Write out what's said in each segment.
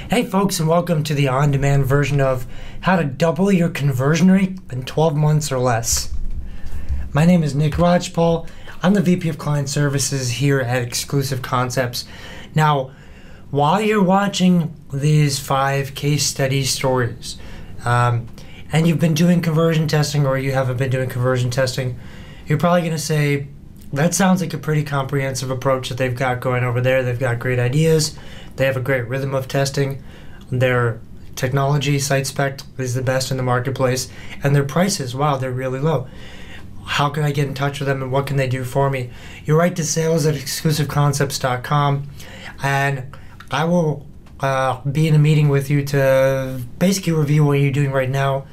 Hey folks, and welcome to the on-demand version of how to double your conversion rate in 12 months or less. My name is Nick Rajpal. I'm the VP of Client Services here at Exclusive Concepts. Now, while you're watching these 5 case study stories, and you've been doing conversion testing or you haven't been doing conversion testing, you're probably going to say, that sounds like a pretty comprehensive approach that they've got going over there. They've got great ideas. They have a great rhythm of testing. Their technology site spec is the best in the marketplace. And their prices, wow, they're really low. How can I get in touch with them and what can they do for me? You write to sales@exclusiveconcepts.com and I will be in a meeting with you to basically review what you're doing right now,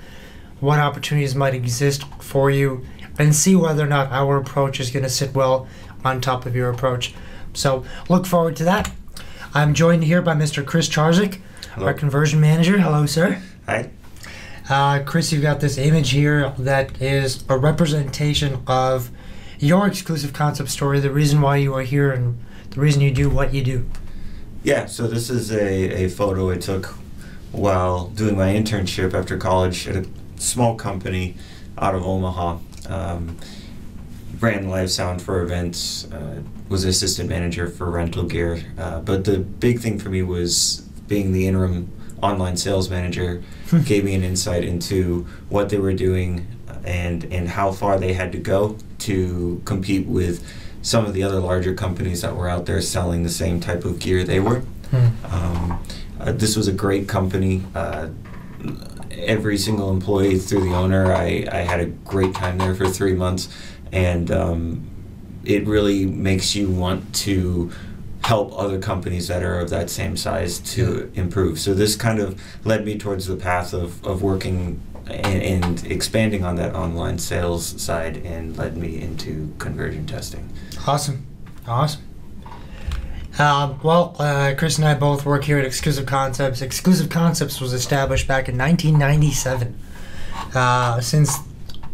what opportunities might exist for you, and see whether or not our approach is going to sit well on top of your approach. So look forward to that. I'm joined here by Mr. Chris Charczuk, our conversion manager. Hello, sir. Hi. Chris, you've got this image here that is a representation of your exclusive concept story, the reason why you are here and the reason you do what you do. Yeah, so this is a photo I took while doing my internship after college at a small company out of Omaha. Ran live sound for events, was assistant manager for rental gear, but the big thing for me was being the interim online sales manager. Gave me an insight into what they were doing and how far they had to go to compete with some of the other larger companies that were out there selling the same type of gear they were. This was a great company. Every single employee through the owner, I had a great time there for 3 months, and it really makes you want to help other companies that are of that same size to improve. So this kind of led me towards the path of working and expanding on that online sales side and led me into conversion testing. Awesome. Chris and I both work here at Exclusive Concepts. Exclusive Concepts was established back in 1997. Since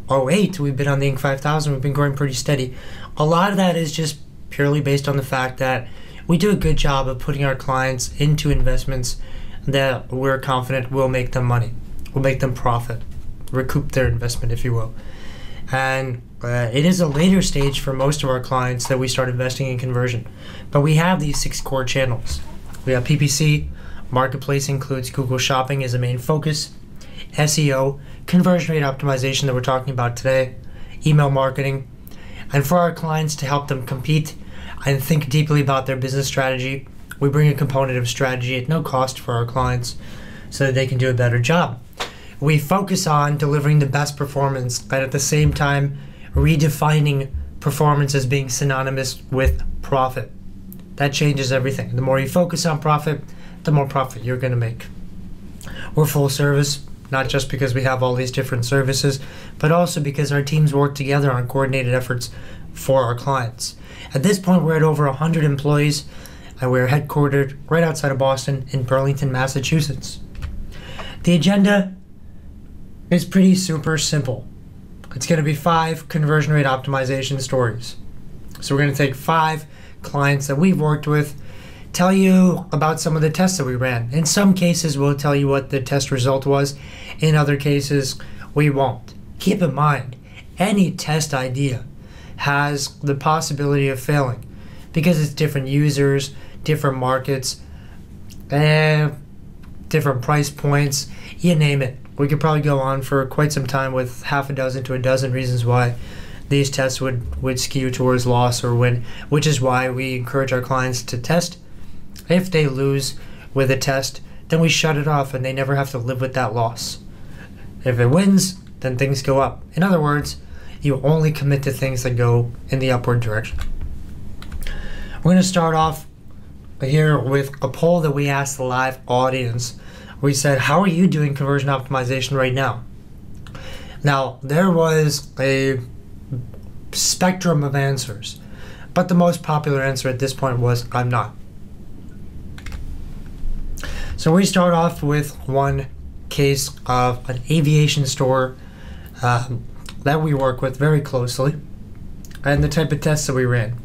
2008, we've been on the Inc. 5000. We've been growing pretty steady. A lot of that is just purely based on the fact that we do a good job of putting our clients into investments that we're confident will make them money, will make them profit, recoup their investment, if you will. And it is a later stage for most of our clients that we start investing in conversion. But we have these 6 core channels. We have PPC, marketplace includes Google Shopping as a main focus, SEO, conversion rate optimization that we're talking about today, email marketing, and for our clients to help them compete and think deeply about their business strategy, we bring a component of strategy at no cost for our clients so that they can do a better job. We focus on delivering the best performance, but at the same time, redefining performance as being synonymous with profit. That changes everything. The more you focus on profit, the more profit you're going to make. We're full service, not just because we have all these different services, but also because our teams work together on coordinated efforts for our clients. At this point, we're at over 100 employees, and we're headquartered right outside of Boston in Burlington, Massachusetts. The agenda is pretty super simple. It's going to be 5 conversion rate optimization stories. So we're going to take 5 clients that we've worked with, tell you about some of the tests that we ran. In some cases, we'll tell you what the test result was. In other cases, we won't. Keep in mind, any test idea has the possibility of failing because it's different users, different markets, different price points, you name it. We could probably go on for quite some time with half a dozen to a dozen reasons why these tests would skew towards loss or win, which is why we encourage our clients to test. If they lose with a test, then we shut it off and they never have to live with that loss. If it wins, then things go up. In other words, you only commit to things that go in the upward direction. We're going to start off here with a poll that we asked the live audience. We said, how are you doing conversion optimization right now? Now, there was a spectrum of answers, but the most popular answer at this point was, I'm not. So we start off with one case of an aviation store that we work with very closely and the type of tests that we ran.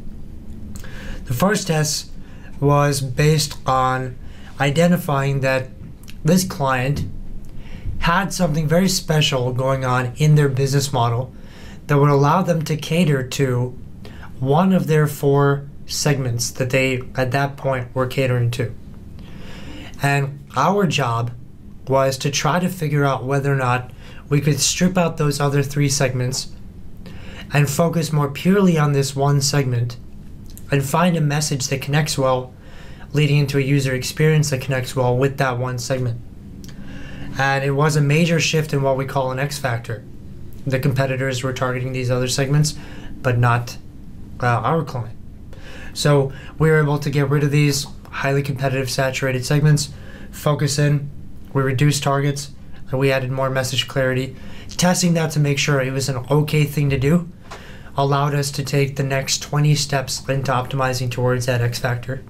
The first test was based on identifying that this client had something very special going on in their business model that would allow them to cater to one of their 4 segments that they at that point were catering to. And our job was to try to figure out whether or not we could strip out those other 3 segments and focus more purely on this one segment and find a message that connects well, leading into a user experience that connects well with that one segment. And it was a major shift in what we call an X factor. The competitors were targeting these other segments, but not our client. So we were able to get rid of these highly competitive, saturated segments, focus in, we reduced targets, and we added more message clarity. Testing that to make sure it was an okay thing to do allowed us to take the next 20 steps into optimizing towards that X factor.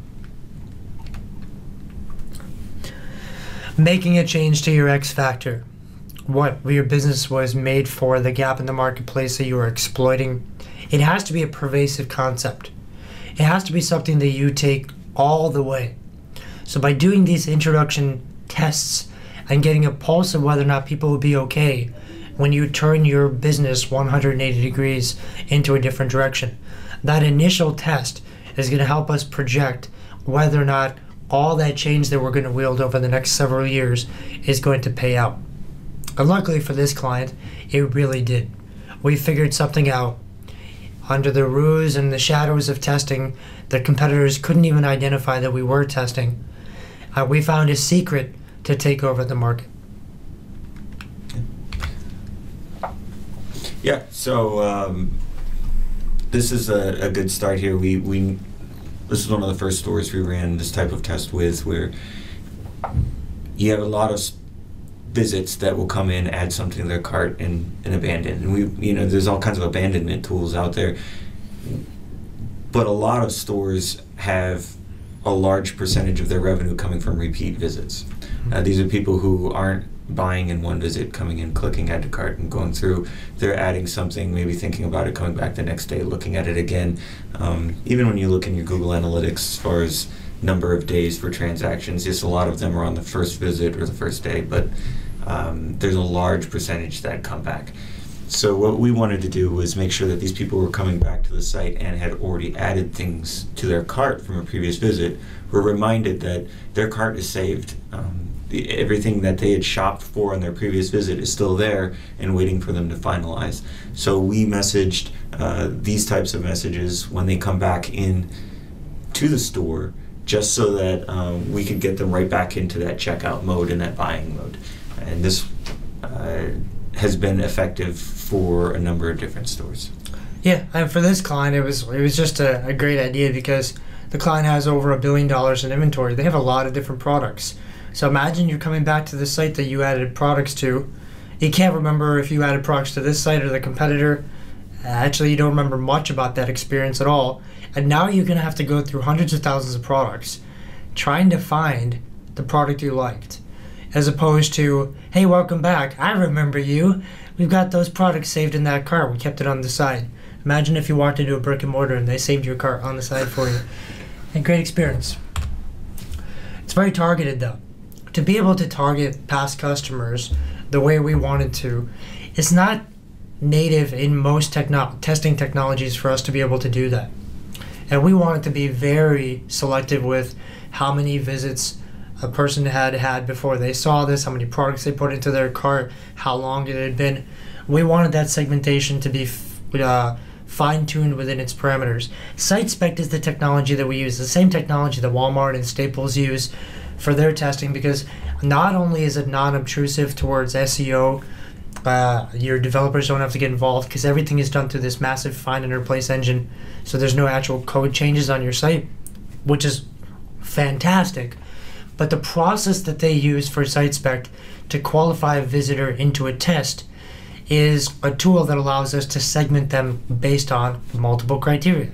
Making a change to your X factor. What your business was made for, the gap in the marketplace that you are exploiting. It has to be a pervasive concept. It has to be something that you take all the way. So by doing these introduction tests and getting a pulse of whether or not people will be okay when you turn your business 180 degrees into a different direction, that initial test is going to help us project whether or not all that change that we're going to wield over the next several years is going to pay out. And luckily for this client, it really did. We figured something out under the ruse and the shadows of testing that competitors couldn't even identify that we were testing. We found a secret to take over the market. Yeah, so this is a good start here. This is one of the first stores we ran this type of test with, where you have a lot of visits that will come in, add something to their cart, and abandon. And there's all kinds of abandonment tools out there, but a lot of stores have a large percentage of their revenue coming from repeat visits. These are people who aren't buying in one visit, coming in, clicking add to cart, and going through. They're adding something, maybe thinking about it, coming back the next day, looking at it again. Even when you look in your Google Analytics as far as number of days for transactions, yes, a lot of them are on the first visit or the first day, but there's a large percentage that come back. So what we wanted to do was make sure that these people were coming back to the site and had already added things to their cart from a previous visit, were reminded that their cart is saved. Everything that they had shopped for on their previous visit is still there and waiting for them to finalize. So we messaged these types of messages when they come back in to the store, just so that we could get them right back into that checkout mode and that buying mode. And this has been effective for a number of different stores. Yeah, and for this client, it was just a great idea, because the client has over $1 billion in inventory. They have a lot of different products. So imagine you're coming back to the site that you added products to. You can't remember if you added products to this site or the competitor. Actually, you don't remember much about that experience at all. And now you're going to have to go through hundreds of thousands of products trying to find the product you liked. As opposed to, hey, welcome back. I remember you. We've got those products saved in that cart. We kept it on the side. Imagine if you walked into a brick and mortar and they saved your cart on the side for you. A great experience. It's very targeted, though. To be able to target past customers the way we wanted to, it's not native in most testing technologies for us to be able to do that. And we wanted to be very selective with how many visits a person had before they saw this, how many products they put into their cart, how long it had been. We wanted that segmentation to be fine-tuned within its parameters. SiteSpect is the technology that we use, the same technology that Walmart and Staples use for their testing, because not only is it non-obtrusive towards SEO, your developers don't have to get involved because everything is done through this massive find and replace engine, so there's no actual code changes on your site, which is fantastic. But the process that they use for SiteSpect to qualify a visitor into a test is a tool that allows us to segment them based on multiple criteria.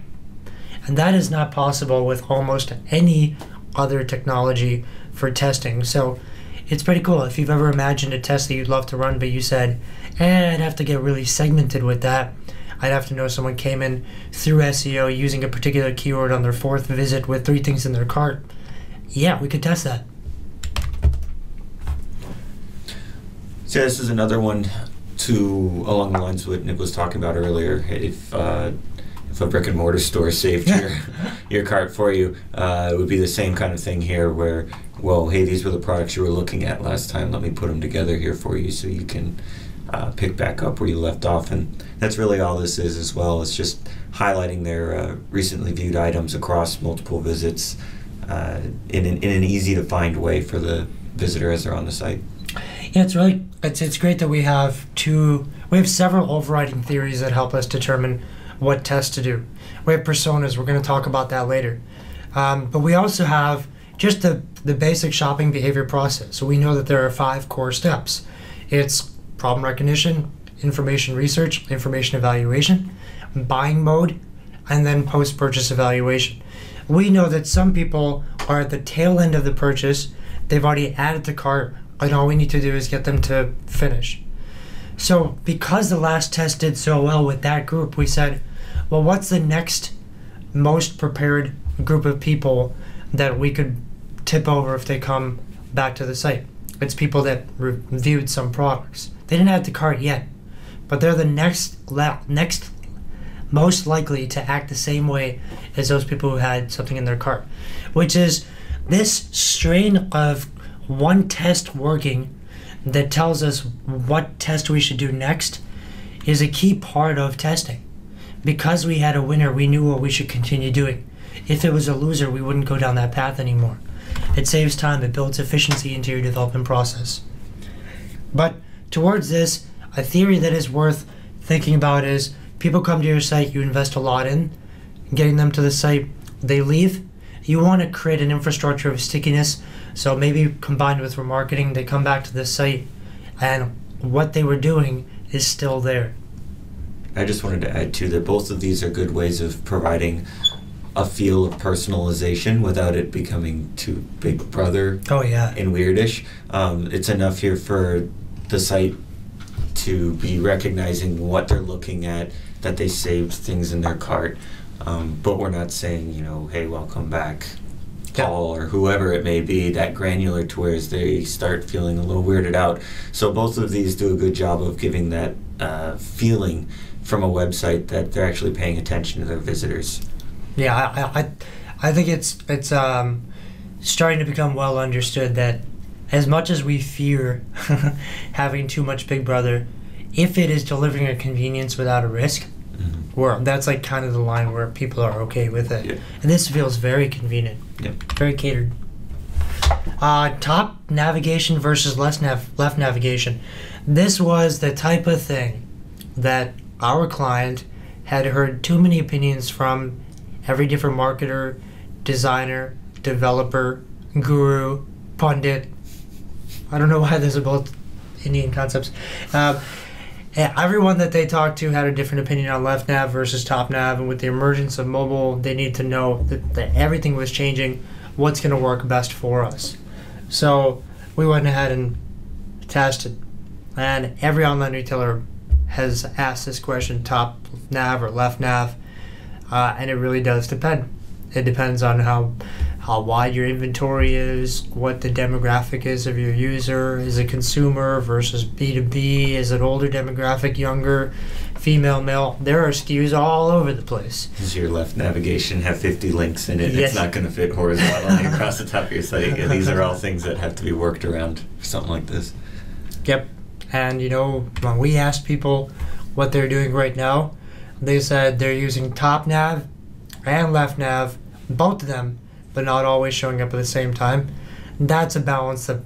And that is not possible with almost any other technology for testing. So it's pretty cool. If you've ever imagined a test that you'd love to run, but you said, I'd have to get really segmented with that. I'd have to know someone came in through SEO using a particular keyword on their 4th visit with 3 things in their cart. Yeah, we could test that. So this is another one along the lines of what Nick was talking about earlier. If a brick and mortar store saved your cart for you, it would be the same kind of thing here where, well, hey, these were the products you were looking at last time. Let me put them together here for you so you can pick back up where you left off. And that's really all this is as well. It's just highlighting their recently viewed items across multiple visits in an easy to find way for the visitor as they're on the site. Yeah, it's great that we have several overriding theories that help us determine what tests to do. We have personas, we're going to talk about that later. But we also have just the basic shopping behavior process. So we know that there are 5 core steps. It's problem recognition, information research, information evaluation, buying mode, and then post-purchase evaluation. We know that some people are at the tail end of the purchase, they've already added to cart, and all we need to do is get them to finish. So because the last test did so well with that group, we said, well, what's the next most prepared group of people that we could tip over if they come back to the site? It's people that reviewed some products. They didn't add to cart yet, but they're the next most likely to act the same way as those people who had something in their cart, which is this strain of one test working that tells us what test we should do next is a key part of testing. Because we had a winner, we knew what we should continue doing. If it was a loser, we wouldn't go down that path anymore. It saves time, it builds efficiency into your development process. But towards this, a theory that is worth thinking about is people come to your site, you invest a lot in getting them to the site, they leave. You want to create an infrastructure of stickiness, so maybe combined with remarketing, they come back to the site and what they were doing is still there. I just wanted to add too that both of these are good ways of providing a feel of personalization without it becoming too Big Brother and weirdish. It's enough here for the site to be recognizing what they're looking at, that they saved things in their cart, but we're not saying, hey, welcome back, Paul, or whoever it may be, that granular to where they start feeling a little weirded out. So both of these do a good job of giving that feeling from a website that they're actually paying attention to their visitors. Yeah, I think it's starting to become well understood that as much as we fear having too much Big Brother, if it is delivering a convenience without a risk, that's like kind of the line where people are okay with it. Yeah. And this feels very convenient, very catered. Top navigation versus left navigation. This was the type of thing that our client had heard too many opinions from every different marketer, designer, developer, guru, pundit. I don't know why there's both Indian concepts. Everyone that they talked to had a different opinion on left nav versus top nav, and with the emergence of mobile, they need to know that everything was changing, what's going to work best for us. So we went ahead and tested, and every online retailer has asked this question, top nav or left nav, and it really does depend. It depends on how wide your inventory is, what the demographic is of your user. Is it consumer versus B2B? Is it older demographic, younger, female, male? There are SKUs all over the place. Does your left navigation have 50 links in it? Yes. It's not going to fit horizontally across the top of your site. Yeah, these are all things that have to be worked around for something like this. Yep. And when we asked people what they're doing right now, they said they're using top nav and left nav, both of them, but not always showing up at the same time. That's a balance that,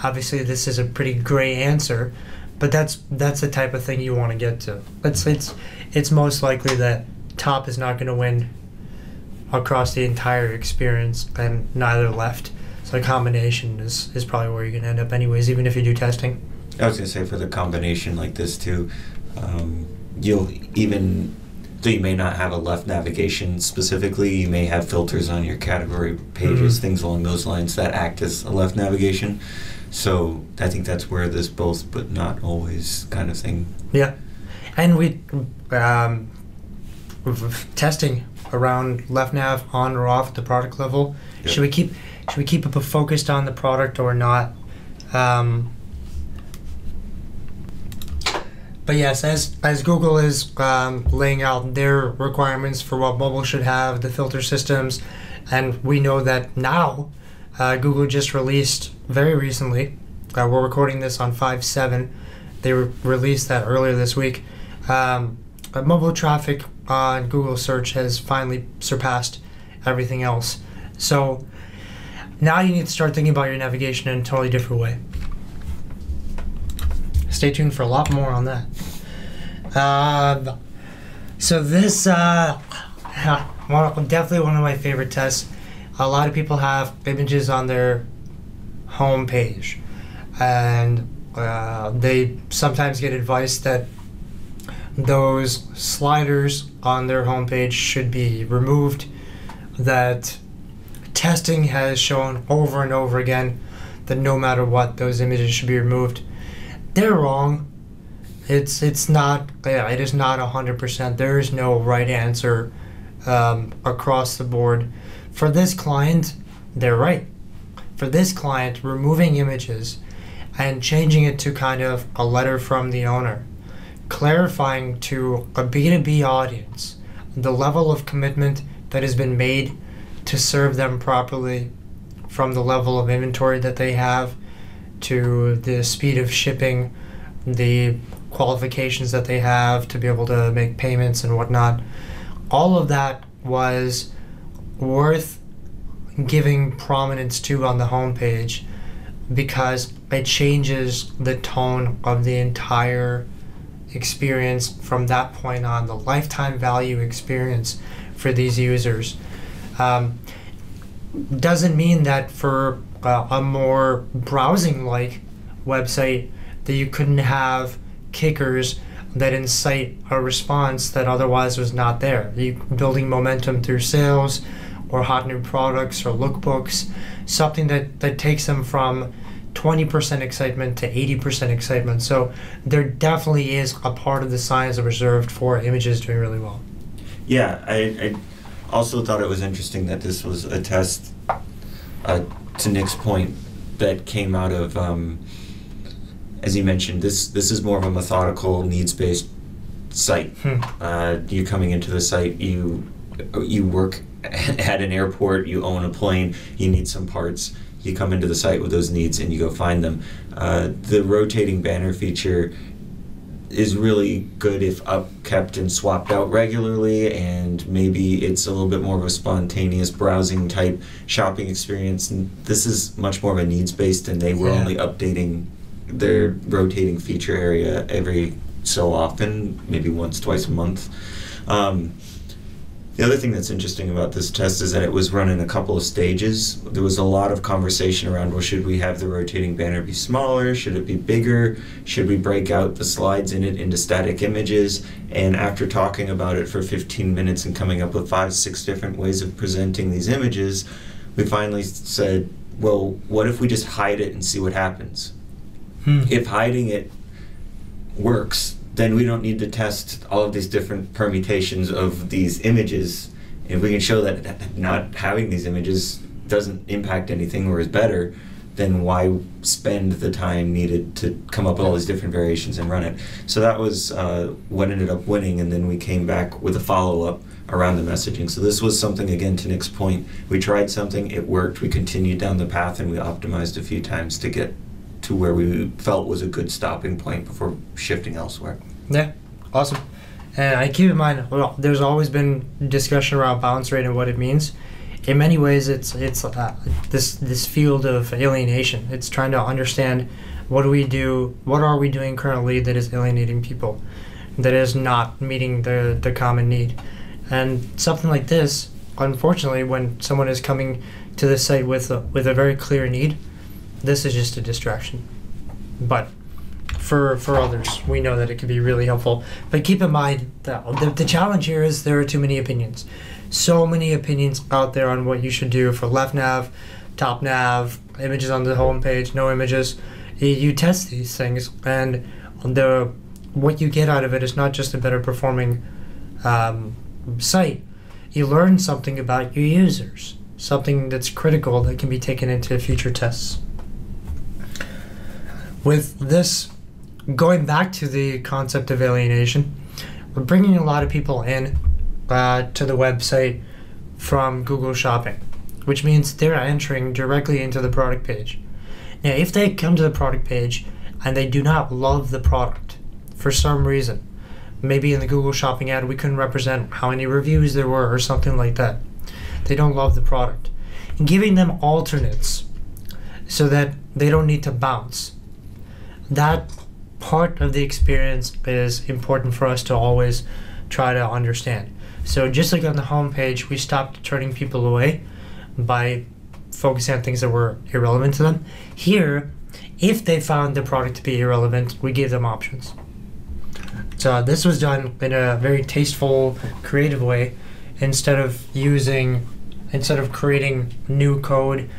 obviously this is a pretty gray answer, but that's the type of thing you want to get to. It's most likely that top is not going to win across the entire experience, and neither left. So a combination is probably where you're going to end up anyways, even if you do testing. I was going to say for the combination like this too, so you may not have a left navigation specifically, you may have filters on your category pages, things along those lines that act as a left navigation. So I think that's where this both but not always kind of thing. Yeah. And we testing around left nav on or off at the product level. Yep. Should we keep it focused on the product or not? But yes, as Google is laying out their requirements for what mobile should have, the filter systems, and we know that now Google just released very recently. We're recording this on 5/7. They released that earlier this week. Mobile traffic on Google search has finally surpassed everything else. So now you need to start thinking about your navigation in a totally different way. Stay tuned for a lot more on that. So this, definitely one of my favorite tests. A lot of people have images on their home page, and they sometimes get advice that those sliders on their homepage should be removed, that testing has shown over and over again that no matter what, those images should be removed. They're wrong. It's not, it is not 100%. There is no right answer across the board. For this client, they're right. For this client, removing images and changing it to kind of a letter from the owner, clarifying to a B2B audience the level of commitment that has been made to serve them properly, from the level of inventory that they have to the speed of shipping, the qualifications that they have to be able to make payments and whatnot. All of that was worth giving prominence to on the homepage because it changes the tone of the entire experience from that point on, the lifetime value experience for these users. Doesn't mean that for a more browsing-like website that you couldn't have kickers that incite a response that otherwise was not there. You building momentum through sales or hot new products or lookbooks, something that takes them from 20% excitement to 80% excitement. So there definitely is a part of the science reserved for images doing really well. Yeah, I also thought it was interesting that this was a test, to Nick's point, that came out of, as you mentioned, this is more of a methodical, needs-based site. You're coming into the site, you work at an airport, you own a plane, you need some parts, you come into the site with those needs and you go find them. The rotating banner feature is really good if upkept and swapped out regularly, and maybe it's a little bit more of a spontaneous browsing type shopping experience. And this is much more of a needs-based, and they were only updating their rotating feature area every so often, maybe once, twice a month. The other thing that's interesting about this test is that it was run in a couple of stages. There was a lot of conversation around, well, should we have the rotating banner be smaller? Should it be bigger? Should we break out the slides in it into static images? And after talking about it for 15 minutes and coming up with 5-6 different ways of presenting these images, we finally said, well, what if we just hide it and see what happens? If hiding it works, then we don't need to test all of these different permutations of these images. If we can show that not having these images doesn't impact anything or is better, then why spend the time needed to come up with all these different variations and run it? So that was what ended up winning, and then we came back with a follow-up around the messaging. So this was something, again, to Nick's point, we tried something, it worked, we continued down the path, and we optimized a few times to get to where we felt was a good stopping point before shifting elsewhere. Yeah, awesome. And I keep in mind, well, there's always been discussion around bounce rate and what it means. In many ways, it's this field of alienation. It's trying to understand what are we doing currently that is alienating people, that is not meeting the common need. And something like this, unfortunately, when someone is coming to the site with a very clear need, this is just a distraction. But for others, we know that it can be really helpful. But keep in mind that the challenge here is there are too many opinions. So many opinions out there on what you should do for left nav, top nav, images on the home page, no images. You test these things, and what you get out of it is not just a better performing site. You learn something about your users, something that's critical that can be taken into future tests. With this going back to the concept of alienation, we're bringing a lot of people in to the website from Google Shopping, which means they're entering directly into the product page. Now, if they come to the product page and they do not love the product for some reason, maybe in the Google Shopping ad we couldn't represent how many reviews there were or something like that, they don't love the product, giving them alternates so that they don't need to bounce. That part of the experience is important for us to always try to understand. So just like on the home page, we stopped turning people away by focusing on things that were irrelevant to them. Here, if they found the product to be irrelevant, we gave them options. So this was done in a very tasteful, creative way. Instead of creating new code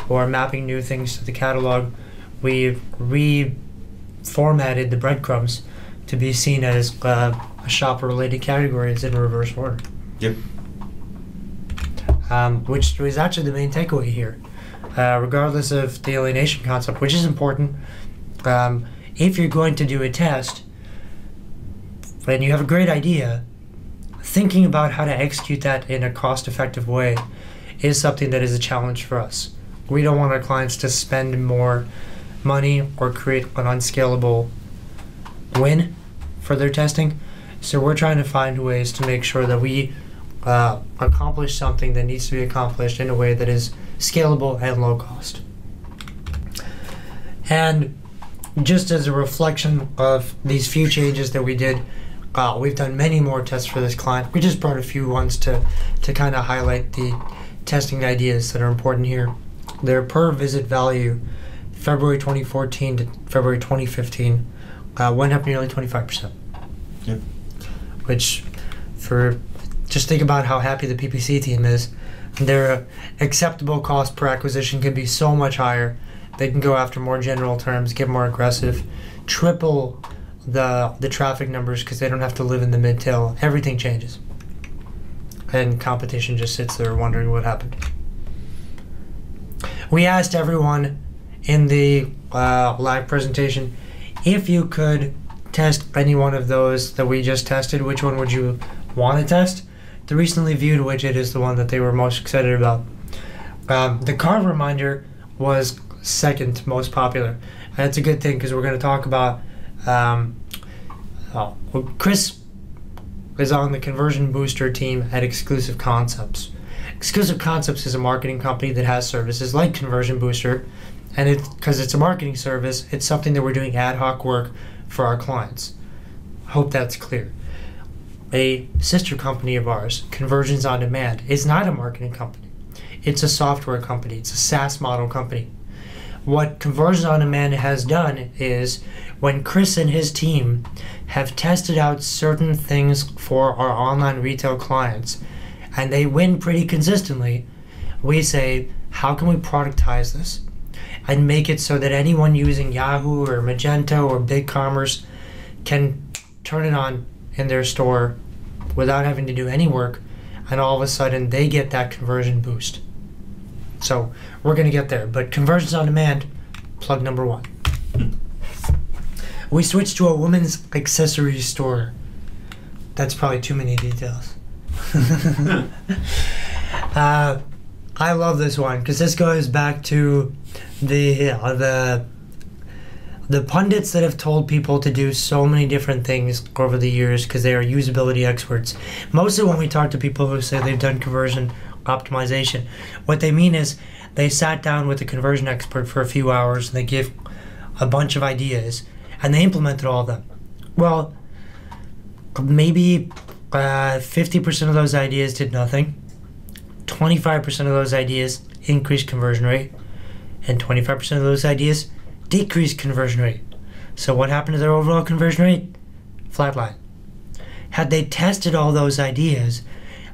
or mapping new things to the catalog, we reformatted the breadcrumbs to be seen as shopper-related categories in reverse order. Yep. Which was actually the main takeaway here. Regardless of the alienation concept, which is important, if you're going to do a test and you have a great idea, thinking about how to execute that in a cost-effective way is something that is a challenge for us. We don't want our clients to spend more money or create an unscalable win for their testing. So we're trying to find ways to make sure that we accomplish something that needs to be accomplished in a way that is scalable and low cost. And just as a reflection of these few changes that we did, we've done many more tests for this client. We just brought a few ones to kind of highlight the testing ideas that are important here. Their per visit value, February 2014 to February 2015, went up nearly 25%. Yep. Which, just think about how happy the PPC team is. Their acceptable cost per acquisition can be so much higher. They can go after more general terms, get more aggressive, triple the traffic numbers because they don't have to live in the mid-tail. Everything changes. And competition just sits there wondering what happened. We asked everyone in the live presentation, if you could test any one of those that we just tested, which one would you want to test? The recently viewed widget is the one that they were most excited about. The car reminder was second most popular. And it's a good thing because we're going to talk about Chris is on the conversion booster team at Exclusive Concepts. Exclusive Concepts is a marketing company that has services like Conversion Booster, and because it's a marketing service, it's something that we're doing ad hoc work for our clients. Hope that's clear. A sister company of ours, Conversions on Demand, is not a marketing company. It's a software company. It's a SaaS model company. What Conversions on Demand has done is when Chris and his team have tested out certain things for our online retail clients and they win pretty consistently, we say, how can we productize this and make it so that anyone using Yahoo or Magento or BigCommerce can turn it on in their store without having to do any work, and all of a sudden they get that conversion boost. So we're going to get there, but Conversions on Demand, plug number one. We switched to a women's accessory store. That's probably too many details. I love this one because this goes back to the pundits that have told people to do so many different things over the years because they are usability experts. Mostly when we talk to people who say they've done conversion optimization, what they mean is they sat down with a conversion expert for a few hours and they give a bunch of ideas and they implemented all of them. Well, maybe 50% of those ideas did nothing, 25% of those ideas increased conversion rate, and 25% of those ideas decreased conversion rate. So what happened to their overall conversion rate? Flatline. Had they tested all those ideas,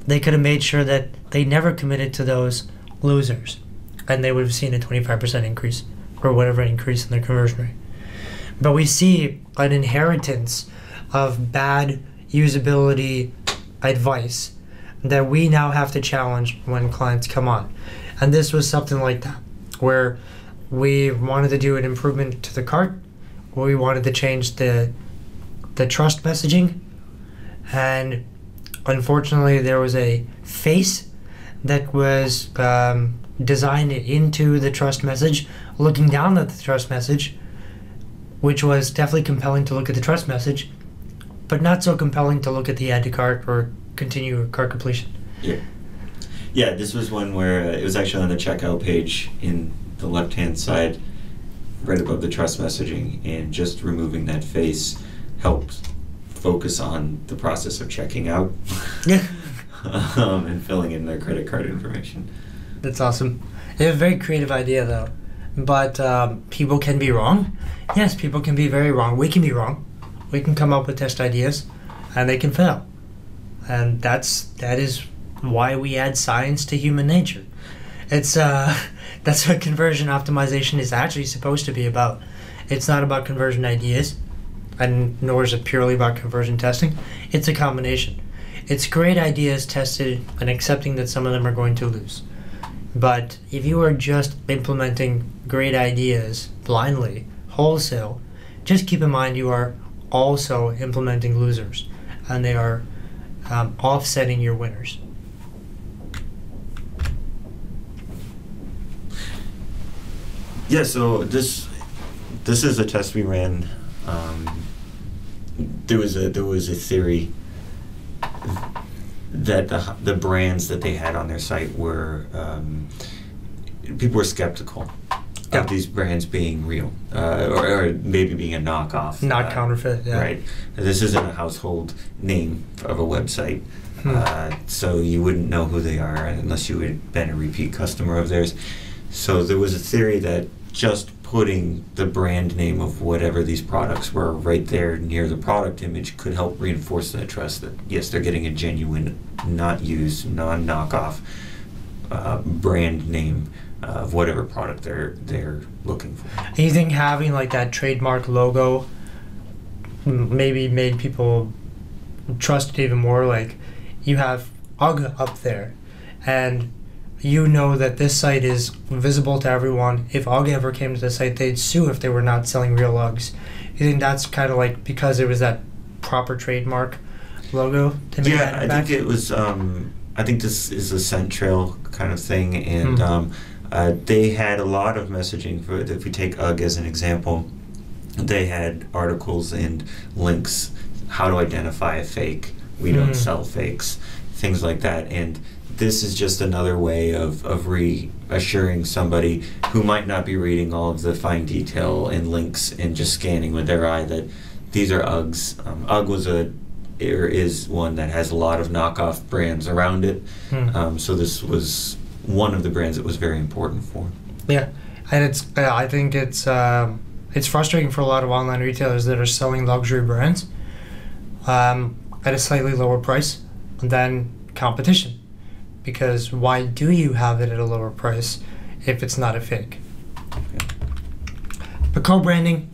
they could have made sure that they never committed to those losers, and they would have seen a 25% increase or whatever increase in their conversion rate. But we see an inheritance of bad usability advice that we now have to challenge when clients come on. And this was something like that, where we wanted to do an improvement to the cart. we wanted to change the trust messaging, and unfortunately there was a face that was designed into the trust message, looking down at the trust message, which was definitely compelling to look at the trust message, but not so compelling to look at the add to cart or continue cart completion. Yeah, this was one where it was actually on the checkout page in the left-hand side, right above the trust messaging, and just removing that face helped focus on the process of checking out and filling in their credit card information. That's awesome. It's a very creative idea, though. But people can be wrong. Yes, people can be very wrong. We can be wrong. We can come up with test ideas, and they can fail. And that is why we add science to human nature. It's that's what conversion optimization is actually supposed to be about. It's not about conversion ideas, and nor is it purely about conversion testing. It's a combination. It's great ideas tested and accepting that some of them are going to lose. But if you are just implementing great ideas blindly, wholesale, just keep in mind you are also implementing losers, and they are offsetting your winners. Yeah, so this is a test we ran. There was a theory that the brands that they had on their site were people were skeptical of these brands being real, or maybe being a knockoff, not counterfeit. Yeah. Right. This isn't a household name of a website, so you wouldn't know who they are unless you had been a repeat customer of theirs. So there was a theory that just putting the brand name of whatever these products were right there near the product image could help reinforce that trust that, yes, they're getting a genuine, not used, non-knockoff brand name of whatever product they're looking for. And you think having like that trademark logo maybe made people trust it even more? Like, you have UGG up there, and you know that this site is visible to everyone. If UGG ever came to the site, they'd sue if they were not selling real UGGs. You think that's kind of like because it was that proper trademark logo? Yeah, I think it was. I think this is a scent trail kind of thing, and they had a lot of messaging for. If we take UGG as an example, they had articles and links. How to identify a fake. We don't sell fakes. Things like that, and this is just another way of reassuring somebody who might not be reading all of the fine detail and links and just scanning with their eye that these are UGGs. UGG is one that has a lot of knockoff brands around it. So this was one of the brands that was very important for. Yeah, and I think it's frustrating for a lot of online retailers that are selling luxury brands at a slightly lower price than competition. Because why do you have it at a lower price if it's not a fake? But co-branding,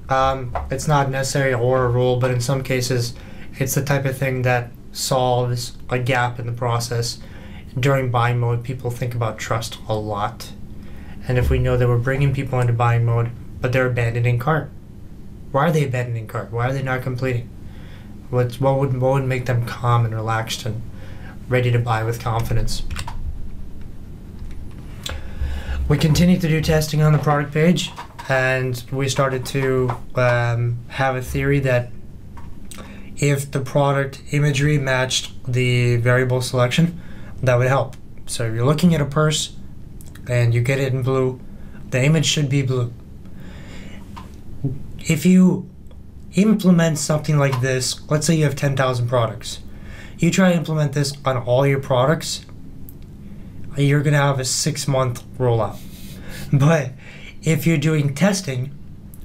it's not necessary or a rule, but in some cases, it's the type of thing that solves a gap in the process. During buying mode, people think about trust a lot. And if we know that we're bringing people into buying mode, but they're abandoning cart, why are they abandoning cart? Why are they not completing? What would make them calm and relaxed and ready to buy with confidence? We continued to do testing on the product page, and we started to have a theory that if the product imagery matched the variable selection, that would help. So if you're looking at a purse and you get it in blue, the image should be blue. If you implement something like this, let's say you have 10,000 products, you try to implement this on all your products, you're going to have a 6-month rollout. But if you're doing testing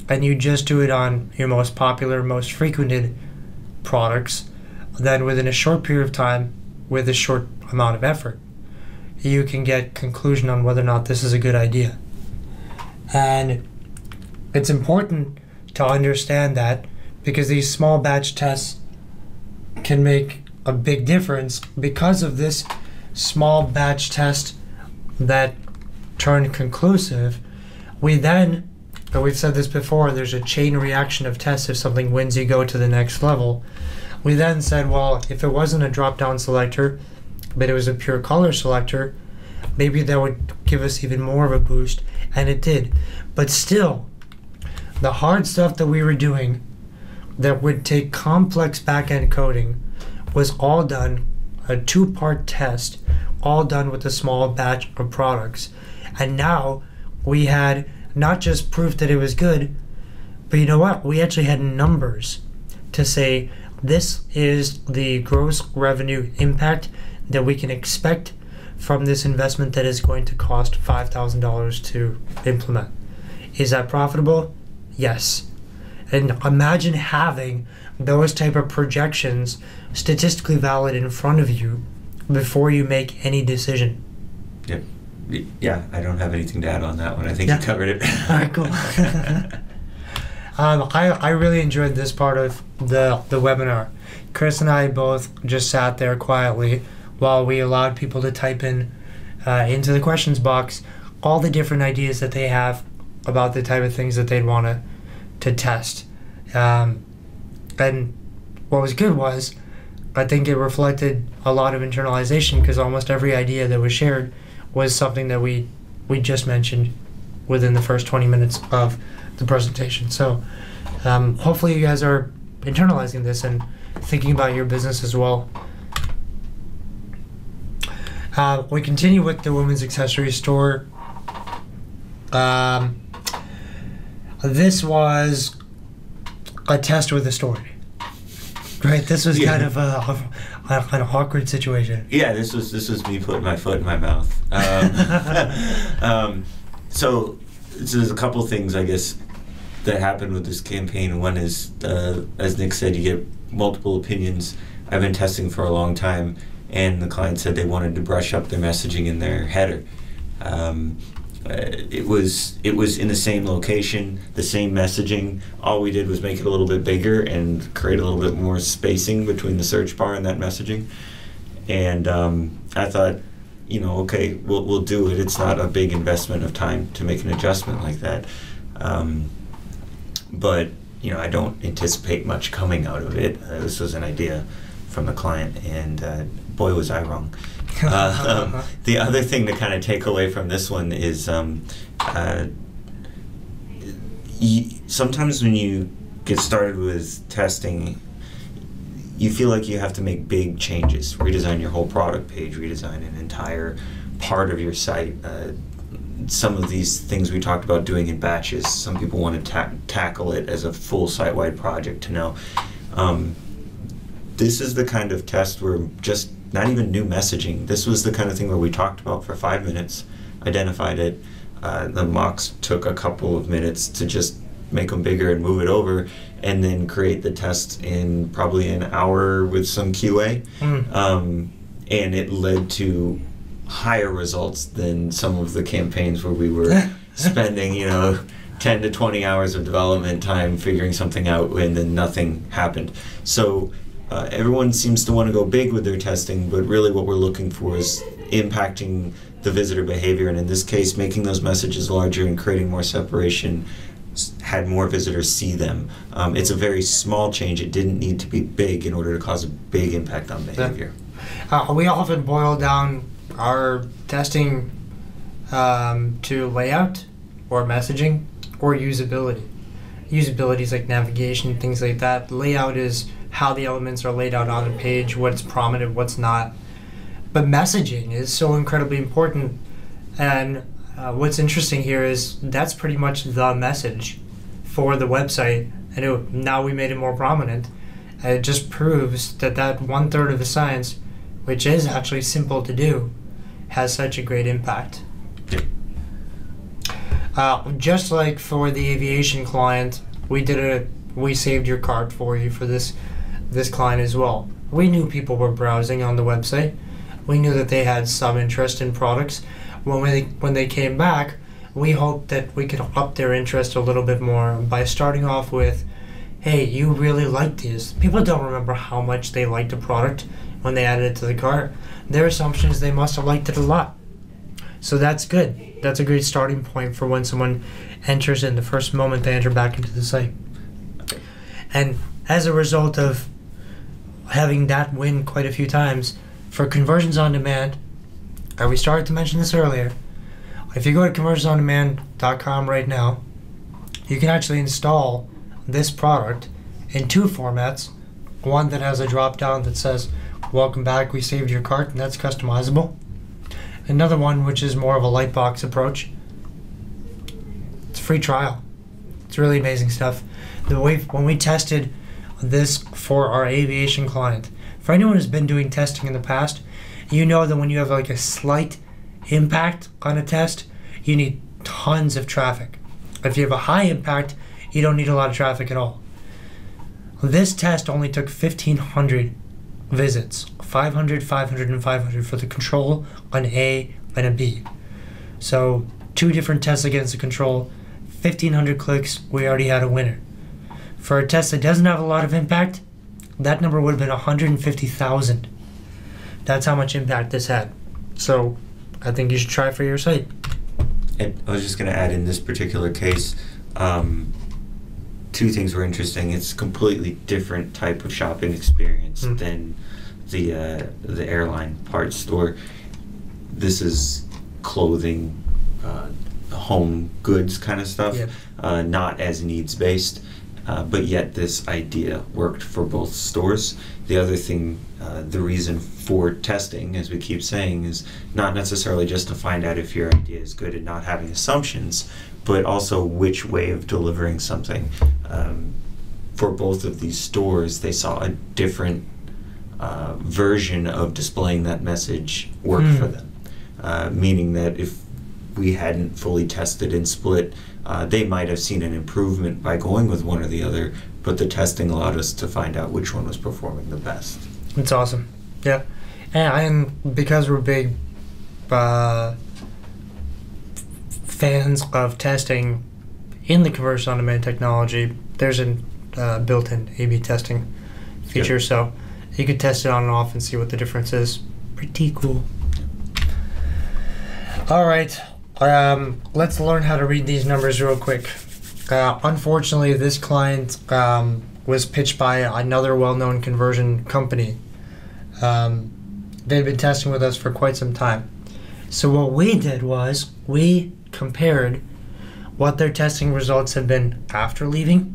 and you just do it on your most popular, most frequented products, then within a short period of time, with a short amount of effort, you can get conclusion on whether or not this is a good idea. And it's important to understand that, because these small batch tests can make a big difference. Because of this small batch test that turned conclusive, we then and we've said this before, there's a chain reaction of tests. If something wins, you go to the next level. We then said, well, if it wasn't a drop-down selector, but it was a pure color selector, maybe that would give us even more of a boost, and it did. But still, the hard stuff that we were doing that would take complex back-end coding was all done, a 2-part test, all done with a small batch of products. And now we had not just proof that it was good, but you know what? We actually had numbers to say this is the gross revenue impact that we can expect from this investment that is going to cost $5,000 to implement. Is that profitable? Yes. And imagine having those type of projections statistically valid in front of you before you make any decision. Yep. Yeah, I don't have anything to add on that one. I think you covered it. All right, cool. I really enjoyed this part of the webinar. Chris and I both just sat there quietly while we allowed people to type in into the questions box all the different ideas that they have about the type of things that they'd want to test. And what was good was, I think it reflected a lot of internalization, because almost every idea that was shared was something that we just mentioned within the first 20 minutes of the presentation. So hopefully you guys are internalizing this and thinking about your business as well. We continue with the women's accessory store. This was a test with a story, right? This was kind of an awkward situation. Yeah, this was me putting my foot in my mouth. So there's a couple things, I guess, that happened with this campaign. One is, as Nick said, you get multiple opinions. I've been testing for a long time, and the client said they wanted to brush up their messaging in their header. It was in the same location, the same messaging. All we did was make it a little bit bigger and create a little bit more spacing between the search bar and that messaging. And I thought, okay, we'll do it. It's not a big investment of time to make an adjustment like that. But I don't anticipate much coming out of it. This was an idea from the client, and boy, was I wrong. The other thing to kind of take away from this one is sometimes when you get started with testing, you feel like you have to make big changes, redesign your whole product page, redesign an entire part of your site. Some of these things we talked about doing in batches, some people want to tackle it as a full site-wide project to know. This is the kind of test where just not even new messaging. This was the kind of thing where we talked about for 5 minutes, identified it. The mocks took a couple of minutes to just make them bigger and move it over, and then create the test in probably an hour with some QA. And it led to higher results than some of the campaigns where we were spending, 10 to 20 hours of development time figuring something out, and then nothing happened. So everyone seems to want to go big with their testing, but really what we're looking for is impacting the visitor behavior, and in this case, making those messages larger and creating more separation, had more visitors see them. It's a very small change. It didn't need to be big in order to cause a big impact on behavior. We often boil down our testing to layout or messaging or usability. Usability is like navigation, things like that. Layout is how the elements are laid out on a page, what's prominent, what's not. But messaging is so incredibly important, and what's interesting here is that's pretty much the message for the website, and now we made it more prominent, and it just proves that 1/3 of the science, which is actually simple to do, has such a great impact. Just like for the aviation client, we saved your cart for you for this client as well. We knew people were browsing on the website. We knew that they had some interest in products. When they came back, we hoped that we could up their interest a little bit more by starting off with, hey, you really liked these. People don't remember how much they liked a product when they added it to the cart. Their assumption is they must have liked it a lot. So that's good. That's a great starting point for when someone enters in the first moment they enter back into the site. And as a result of having that win quite a few times, for conversions on demand, we started to mention this earlier, if you go to conversionsondemand.com right now, you can actually install this product in two formats. One that has a drop down that says, "Welcome back, we saved your cart," and that's customizable. Another one which is more of a light box approach. It's a free trial. It's really amazing stuff. When we tested this for our aviation client, for anyone who's been doing testing in the past, you know that when you have like a slight impact on a test, you need tons of traffic. If you have a high impact, you don't need a lot of traffic at all. This test only took 1,500 visits, 500, 500, and 500 for the control, an A and a B. So 2 different tests against the control, 1,500 clicks, we already had a winner. For a test that doesn't have a lot of impact, that number would have been 150,000. That's how much impact this had. So I think you should try for your site. And I was just going to add, in this particular case, 2 things were interesting. It's a completely different type of shopping experience than the airline parts store. This is clothing, home goods kind of stuff, not as needs based, but yet this idea worked for both stores. The other thing, the reason for testing, as we keep saying, is not necessarily just to find out if your idea is good and not having assumptions, but also which way of delivering something. For both of these stores, they saw a different version of displaying that message work for them. Meaning that if we hadn't fully tested and split, they might have seen an improvement by going with one or the other, but the testing allowed us to find out which one was performing the best. That's awesome. Yeah. And because we're big fans of testing in the conversion on demand technology, there's a built-in A/B testing feature, so you could test it on and off and see what the difference is. Pretty cool. All right, let's learn how to read these numbers real quick. Unfortunately, this client was pitched by another well-known conversion company. They'd been testing with us for quite some time. So what we did was we compared what their testing results have been after leaving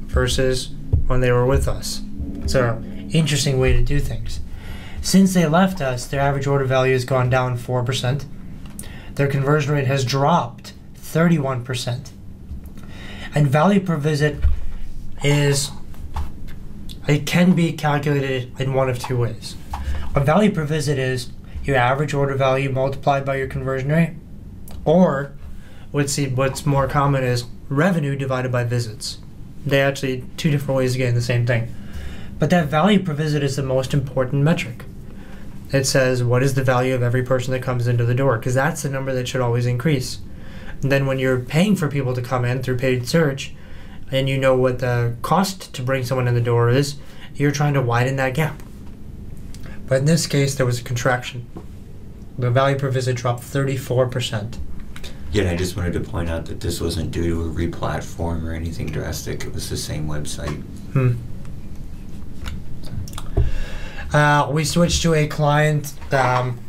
versus when they were with us. It's an interesting way to do things. Since they left us, their average order value has gone down 4%. Their conversion rate has dropped 31%. And value per visit it can be calculated in one of 2 ways. A value per visit is your average order value multiplied by your conversion rate, or what's more common is revenue divided by visits. They actually 2 different ways of getting the same thing. But that value per visit is the most important metric. It says what is the value of every person that comes into the door, because that's the number that should always increase. And then when you're paying for people to come in through paid search, and you know what the cost to bring someone in the door is, you're trying to widen that gap. But in this case, there was a contraction. The value per visit dropped 34%. Yeah, and I just wanted to point out that this wasn't due to a re-platform or anything drastic. It was the same website. We switched to a client.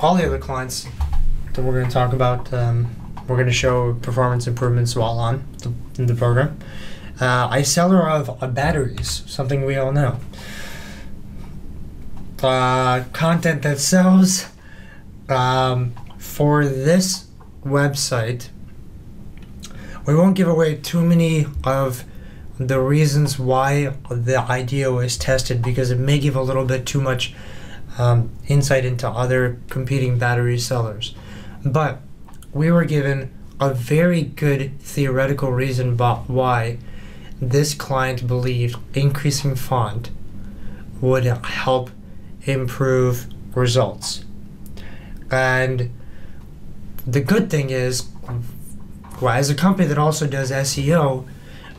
All the other clients that we're going to talk about, we're going to show performance improvements while on in the program. A seller of batteries, something we all know. Content that sells. For this website, we won't give away too many of the reasons why the idea was tested, because it may give a little bit too much insight into other competing battery sellers. But we were given a very good theoretical reason why this client believed increasing font would help improve results. And the good thing is, well, as a company that also does SEO,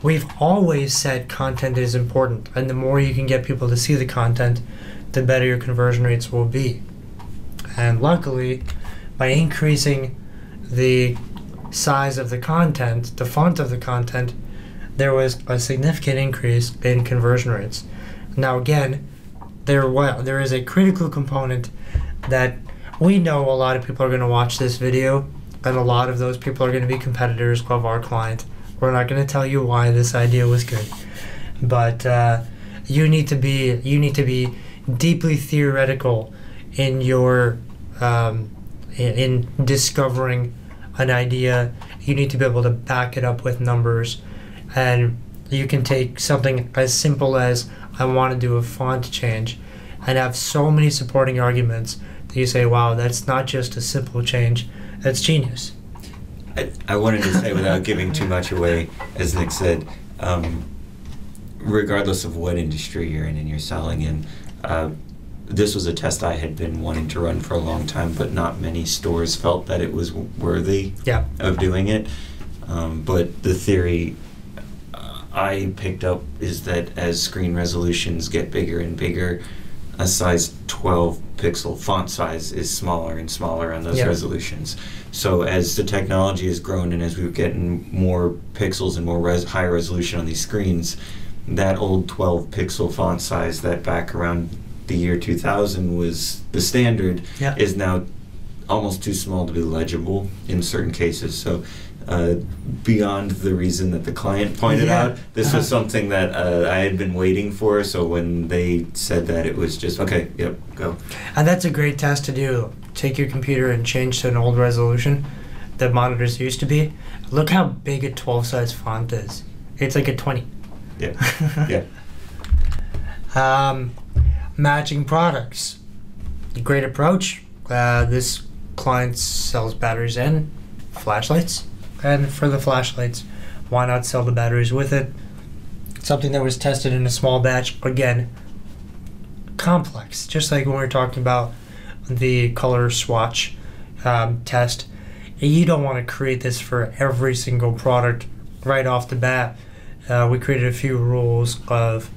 we've always said content is important, and the more you can get people to see the content, the better your conversion rates will be. And luckily, by increasing the size of the content, the font of the content, there was a significant increase in conversion rates. Now again, there is a critical component that we know a lot of people are going to watch this video, and a lot of those people are going to be competitors of our client. We're not going to tell you why this idea was good, but you need to be deeply theoretical in your in discovering an idea. You need to be able to back it up with numbers, and you can take something as simple as, I want to do a font change, and have so many supporting arguments that you say, wow, that's not just a simple change, that's genius. I wanted to say, without giving too much away, as Nick said, regardless of what industry you're in and you're selling in, this was a test I had been wanting to run for a long time, but not many stores felt that it was worthy of doing it. But the theory I picked up is that as screen resolutions get bigger and bigger, a size 12 pixel font size is smaller and smaller on those resolutions. So as the technology has grown and as we're getting more pixels and more higher resolution on these screens, that old 12 pixel font size that back around the year 2000 was the standard is now almost too small to be legible in certain cases. So beyond the reason that the client pointed out, this was something that I had been waiting for, so when they said that, it was just, okay, yep, go. And that's a great test to do. Take your computer and change to an old resolution that monitors used to be. Look how big a 12 size font is. It's like a 20. Yeah. Matching products. Great approach. This client sells batteries and flashlights. And for the flashlights, why not sell the batteries with it? Something that was tested in a small batch. Again, complex. Just like when we were talking about the color swatch test. You don't want to create this for every single product right off the bat. We created a few rules of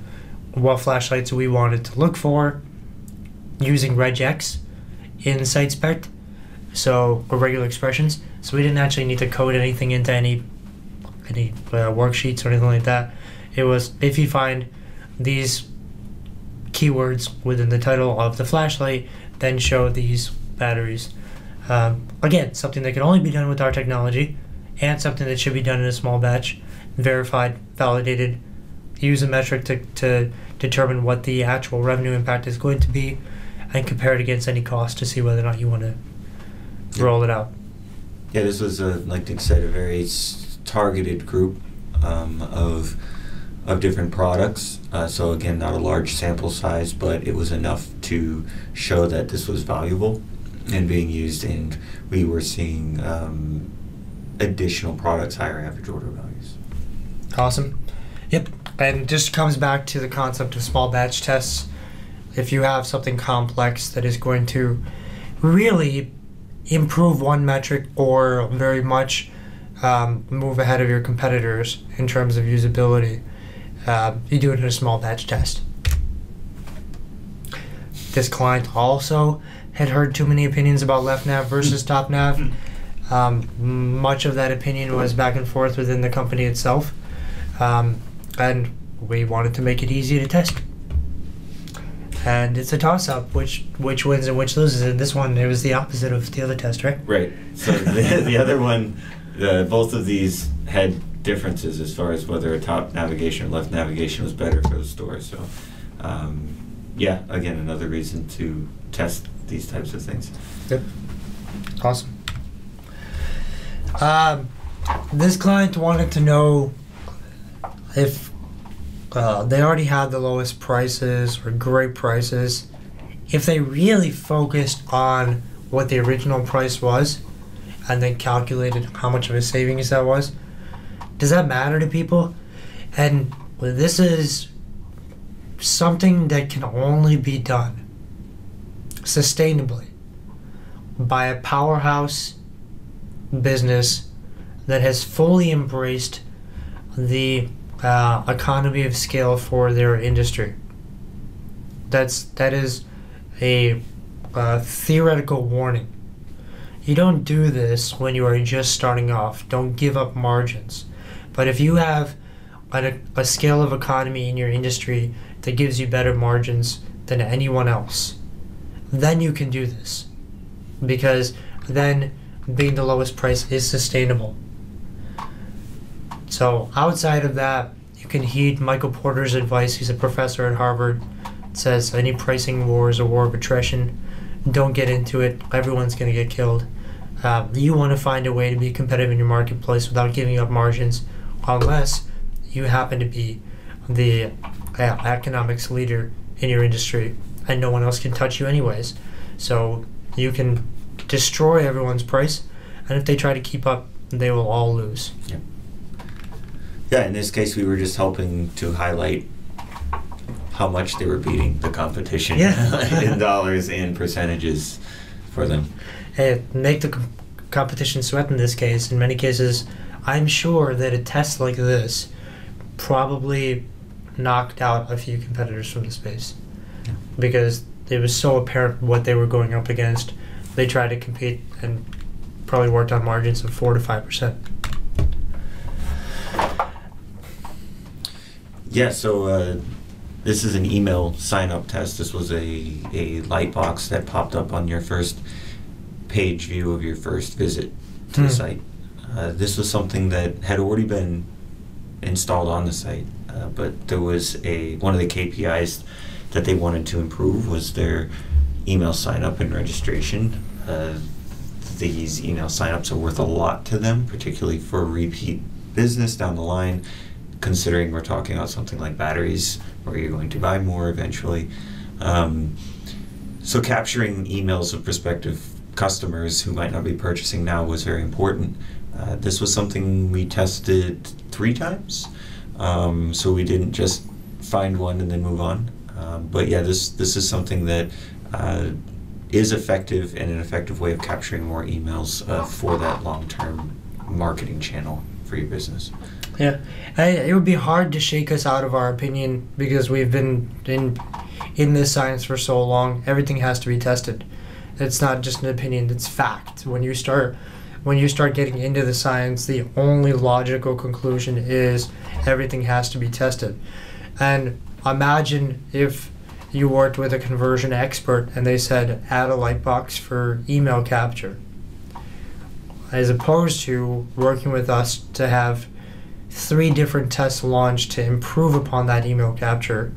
what flashlights we wanted to look for using regex in site spec, so or regular expressions. So we didn't actually need to code anything into any worksheets or anything like that. It was, if you find these keywords within the title of the flashlight, then show these batteries. Again, something that can only be done with our technology, and something that should be done in a small batch, verified, validated, use a metric to determine what the actual revenue impact is going to be, and compare it against any cost to see whether or not you want to roll it out. Yeah, this was, like Nick said, a very targeted group of different products. So again, not a large sample size, but it was enough to show that this was valuable and being used, and we were seeing additional products, higher average order values. Awesome. Yep. And it just comes back to the concept of small batch tests. If you have something complex that is going to really improve one metric or very much move ahead of your competitors in terms of usability, you do it in a small batch test. This client also had heard too many opinions about left nav versus top nav. Much of that opinion was back and forth within the company itself, and we wanted to make it easy to test. And it's a toss-up, which wins and which loses. In this one, it was the opposite of the other test, right? Right. So the other one, both of these had differences as far as whether a top navigation or left navigation was better for the store. So, yeah, again, another reason to test these types of things. Yep. Awesome. This client wanted to know if they already had the lowest prices or great prices. If they really focused on what the original price was and then calculated how much of a savings that was, does that matter to people? And this is something that can only be done sustainably by a powerhouse business that has fully embraced the economy of scale for their industry. That is a theoretical warning. you don't do this when you are just starting off. Don't give up margins. But if you have a scale of economy in your industry that gives you better margins than anyone else, then you can do this. Because then being the lowest price is sustainable. So outside of that, you can heed Michael Porter's advice. He's a professor at Harvard. It says any pricing war is a war of attrition. Don't get into it. Everyone's going to get killed. You want to find a way to be competitive in your marketplace without giving up margins, unless you happen to be the economics leader in your industry and no one else can touch you anyways. So you can destroy everyone's price, and if they try to keep up, they will all lose. Yeah. Yeah, in this case, we were just helping to highlight how much they were beating the competition in dollars and percentages for them. Hey, make the competition sweat in this case. In many cases, I'm sure that a test like this probably knocked out a few competitors from the space, because it was so apparent what they were going up against. They tried to compete and probably worked on margins of 4 to 5%. Yeah, so this is an email sign-up test. This was a light box that popped up on your first page view of your first visit to the site. This was something that had already been installed on the site, but there was one of the KPIs that they wanted to improve was their email sign-up and registration. These email sign-ups are worth a lot to them, particularly for repeat business down the line, considering we're talking about something like batteries, where you're going to buy more eventually. So capturing emails of prospective customers who might not be purchasing now was very important. This was something we tested 3 times, so we didn't just find one and then move on. But yeah, this is something that is effective and an effective way of capturing more emails for that long-term marketing channel for your business. Yeah, it would be hard to shake us out of our opinion, because we've been in this science for so long. Everything has to be tested. It's not just an opinion; it's fact. When you start getting into the science, the only logical conclusion is everything has to be tested. And imagine if you worked with a conversion expert and they said add a light box for email capture, as opposed to working with us to have 3 different tests launched to improve upon that email capture.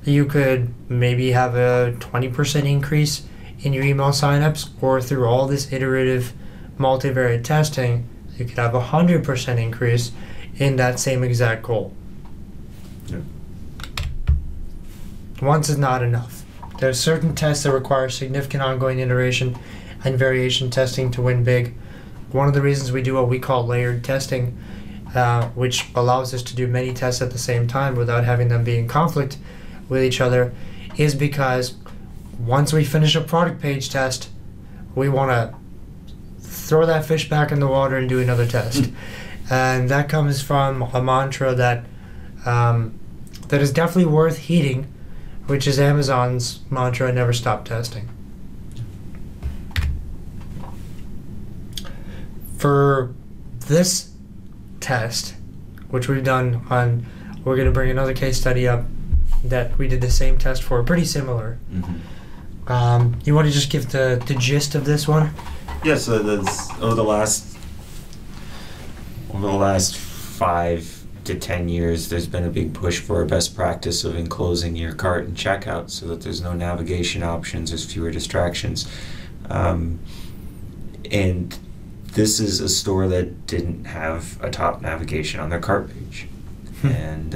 You could maybe have a 20% increase in your email signups, or through all this iterative multivariate testing, you could have a 100% increase in that same exact goal. Yeah. Once is not enough. There are certain tests that require significant ongoing iteration and variation testing to win big. One of the reasons we do what we call layered testing, which allows us to do many tests at the same time without having them be in conflict with each other, is because once we finish a product page test, we want to throw that fish back in the water and do another test. And that comes from a mantra that is definitely worth heeding, which is Amazon's mantra, never stop testing. For this test, which we've done we're going to bring another case study up that we did the same test for, pretty similar. You want to just give the gist of this one? Yeah, so over the last 5 to 10 years, there's been a big push for a best practice of enclosing your cart and checkout so that there's no navigation options, there's fewer distractions. And this is a store that didn't have a top navigation on their cart page. And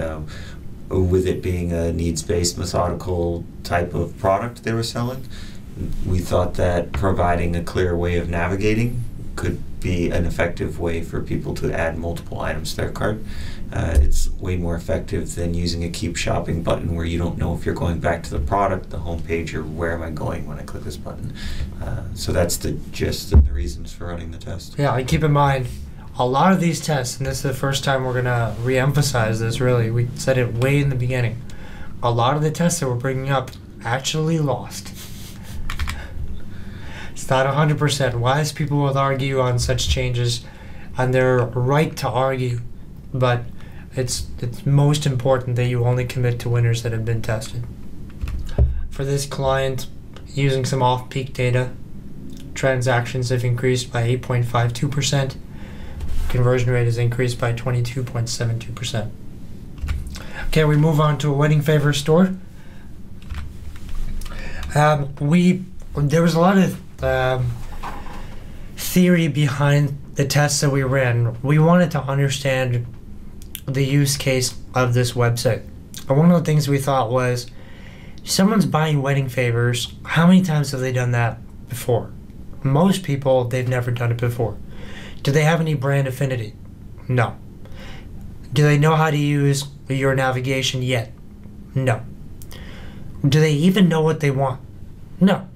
with it being a needs-based, methodical type of product they were selling, we thought that providing a clear way of navigating could be an effective way for people to add multiple items to their cart. It's way more effective than using a keep shopping button where you don't know if you're going back to the product, the home page, or where am I going when I click this button. So that's the gist and the reasons for running the test. Yeah, and keep in mind, a lot of these tests, and this is the first time we're going to re-emphasize this really, we said it way in the beginning, a lot of the tests that we're bringing up actually lost. It's not 100%. Wise people will argue on such changes, and they're right to argue, but it's most important that you only commit to winners that have been tested. For this client, using some off-peak data, transactions have increased by 8.52%. Conversion rate has increased by 22.72%. Okay, we move on to a wedding favor store. There was a lot of theory behind the tests that we ran. We wanted to understand the use case of this website. And one of the things we thought was, someone's buying wedding favors, how many times have they done that before? Most people, they've never done it before. Do they have any brand affinity? No. Do they know how to use your navigation yet? No. Do they even know what they want? No.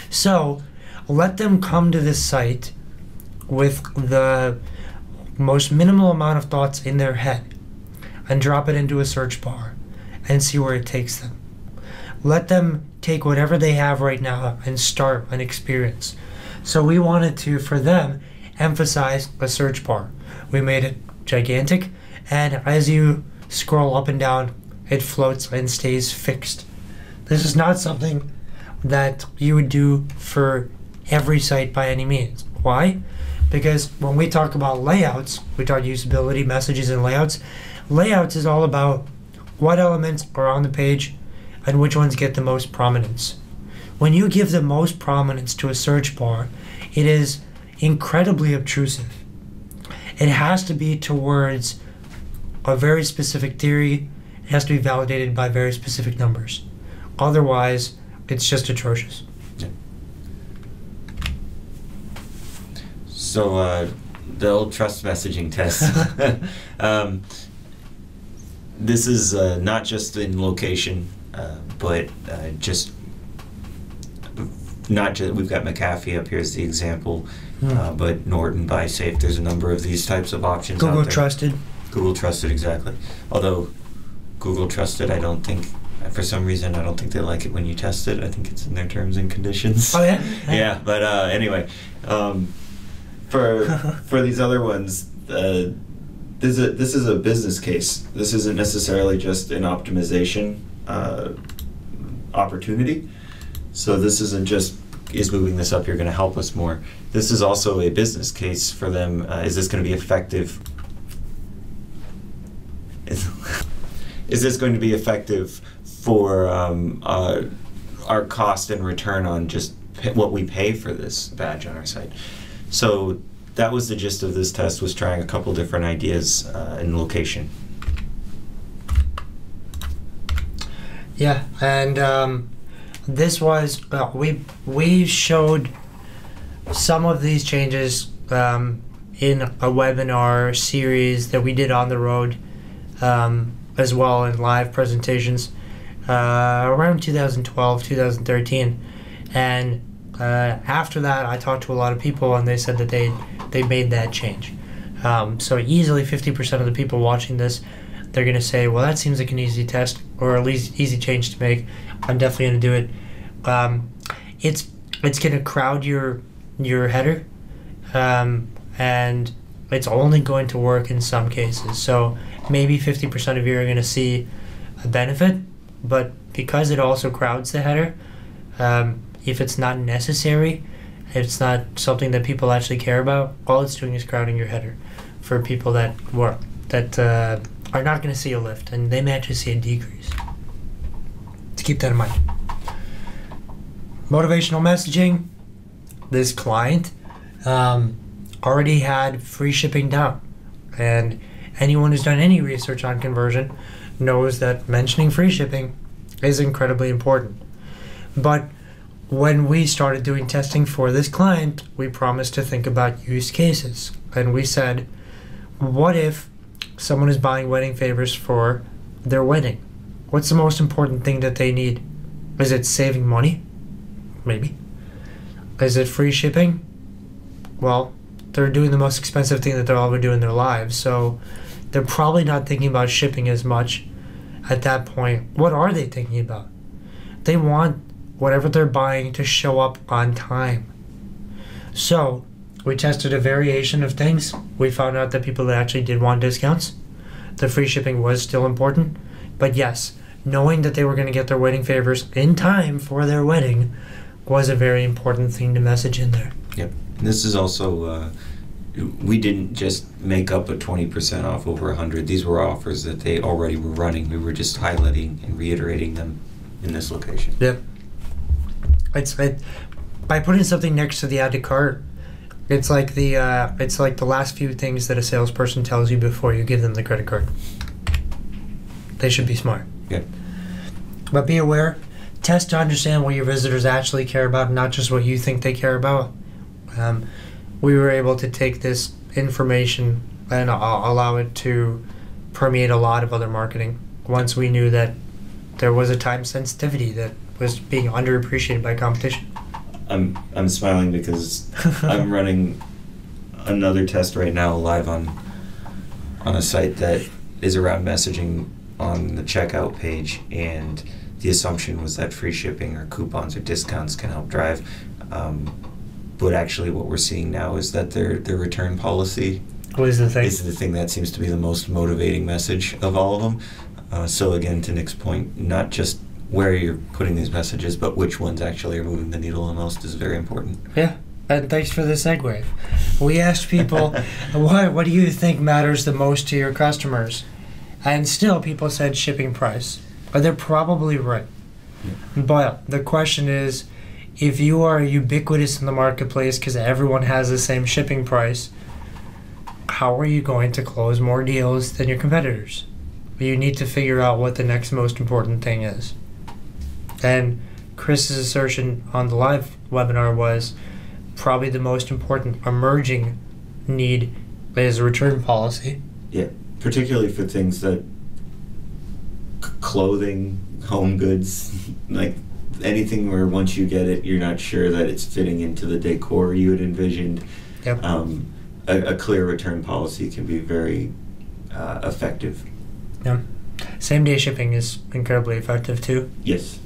So let them come to this site with the most minimal amount of thoughts in their head and drop it into a search bar and see where it takes them. Let them take whatever they have right now and start an experience. So we wanted to, for them, emphasize a search bar. We made it gigantic, and as you scroll up and down, it floats and stays fixed. This is not something that you would do for every site by any means. Why? Because when we talk about layouts, we talk usability, messages, and layouts. Layouts is all about what elements are on the page and which ones get the most prominence. When you give the most prominence to a search bar, it is incredibly obtrusive. It has to be towards a very specific theory. It has to be validated by very specific numbers. Otherwise, it's just atrocious. Yeah. So the old trust messaging test. This is not just in location, but just not just, we've got McAfee up here as the example, but Norton, BuySafe, there's a number of these types of options Google out there. Trusted. Google Trusted, exactly. Although Google Trusted, I don't think, for some reason, I don't think they like it when you test it. I think it's in their terms and conditions. Oh, yeah? Yeah, but anyway, for these other ones, this is a business case. This isn't necessarily just an optimization opportunity. So this isn't just, is moving this up, you're going to help us more. This is also a business case for them. Is this going to be effective? Is this going to be effective for our cost and return on just what we pay for this badge on our site? So that was the gist of this test, was trying a couple different ideas in location. Yeah, and this was, we showed some of these changes in a webinar series that we did on the road, as well in live presentations around 2012, 2013. And after that, I talked to a lot of people, and they said that they made that change. So easily 50% of the people watching this, they're going to say, well, that seems like an easy test, or at least easy change to make. I'm definitely going to do it. It's going to crowd your header, and it's only going to work in some cases. So maybe 50% of you are going to see a benefit, but because it also crowds the header, if it's not necessary, if it's not something that people actually care about, all it's doing is crowding your header for people that are not going to see a lift, and they may actually see a decrease. To keep that in mind. Motivational messaging. This client already had free shipping down, and anyone who's done any research on conversion knows that mentioning free shipping is incredibly important. But when we started doing testing for this client, we promised to think about use cases, and we said, what if someone is buying wedding favors for their wedding? What's the most important thing that they need? Is it saving money? Maybe. Is it free shipping? Well, they're doing the most expensive thing that they'll ever do in their lives, so they're probably not thinking about shipping as much at that point. What are they thinking about? They want whatever they're buying to show up on time. So we tested a variation of things. We found out that people that actually did want discounts, the free shipping was still important. But yes, knowing that they were going to get their wedding favors in time for their wedding was a very important thing to message in there. Yep. This is also, we didn't just make up a 20% off over 100. These were offers that they already were running. We were just highlighting and reiterating them in this location. Yep. By putting something next to the add to cart, it's like the last few things that a salesperson tells you before you give them the credit card. They should be smart. Yep. But be aware, test to understand what your visitors actually care about, not just what you think they care about. We were able to take this information and allow it to permeate a lot of other marketing once we knew that there was a time sensitivity that was being underappreciated by competition. I'm smiling because I'm running another test right now live on a site that is around messaging on the checkout page, and the assumption was that free shipping or coupons or discounts can help drive. But actually what we're seeing now is that their return policy is the thing that seems to be the most motivating message of all of them. So again, to Nick's point, not just where you're putting these messages, but which ones actually are moving the needle the most is very important. Yeah, and thanks for the segue. We asked people, what do you think matters the most to your customers? And still people said shipping price. But they're probably right. Yeah. But the question is, if you are ubiquitous in the marketplace because everyone has the same shipping price, how are you going to close more deals than your competitors? You need to figure out what the next most important thing is. And Chris's assertion on the live webinar was probably the most important emerging need is a return policy. Yeah, particularly for things that clothing, home goods, like anything where once you get it, you're not sure that it's fitting into the decor you had envisioned. Yep. A clear return policy can be very effective. Yeah. Same day shipping is incredibly effective too. Yes.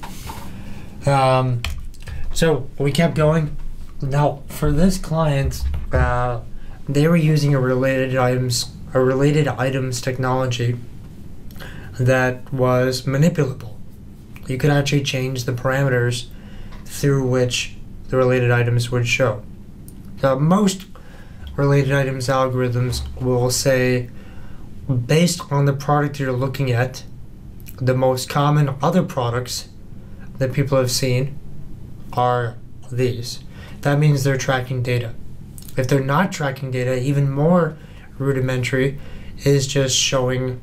So we kept going. Now for this client, they were using a related items technology that was manipulable. You could actually change the parameters through which the related items would show. Most related items algorithms will say, based on the product you're looking at, the most common other products that people have seen are these. That means they're tracking data. If they're not tracking data, even more rudimentary is just showing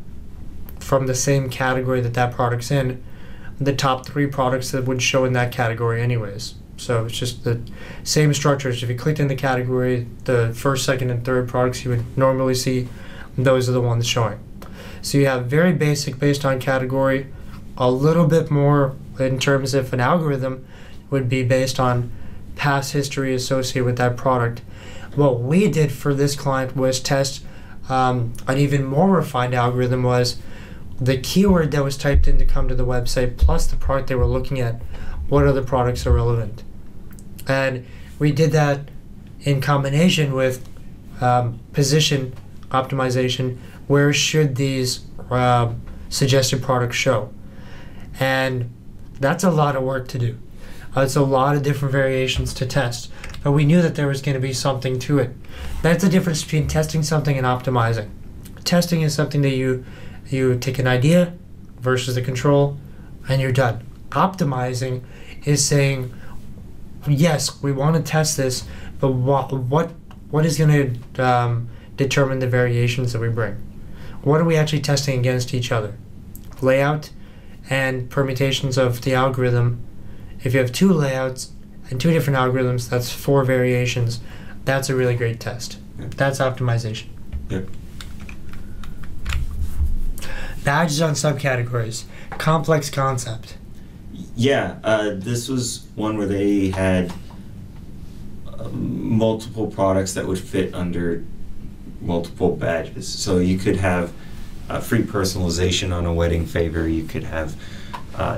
from the same category that product's in, the top 3 products that would show in that category anyways. So it's just the same structures. If you clicked in the category, the first, second, and third products you would normally see, those are the ones showing. So you have very basic based on category, a little bit more in terms of an algorithm would be based on past history associated with that product. What we did for this client was test an even more refined algorithm was the keyword that was typed in to come to the website plus the product they were looking at, what other products are relevant. And we did that in combination with position optimization, where should these suggested products show. And that's a lot of work to do. It's a lot of different variations to test, but we knew that there was going to be something to it. That's the difference between testing something and optimizing. Testing is something that you take an idea versus the control and you're done. Optimizing is saying, yes, we want to test this, but what is going to determine the variations that we bring? What are we actually testing against each other? Layout and permutations of the algorithm. If you have 2 layouts and 2 different algorithms, that's 4 variations. That's a really great test. Yep. That's optimization. Yep. Badges on subcategories. Complex concept. Yeah, this was one where they had multiple products that would fit under multiple badges. So you could have free personalization on a wedding favor. You could have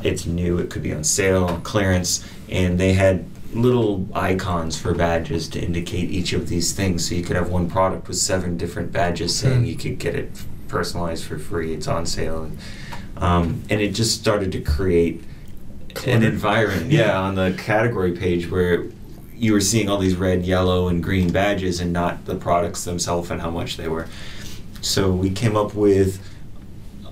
it's new. It could be on sale, on clearance, and they had little icons for badges to indicate each of these things. So you could have one product with 7 different badges saying you could get it personalized for free, it's on sale. And it just started to create an environment, on the category page where you were seeing all these red, yellow, and green badges and not the products themselves and how much they were. So we came up with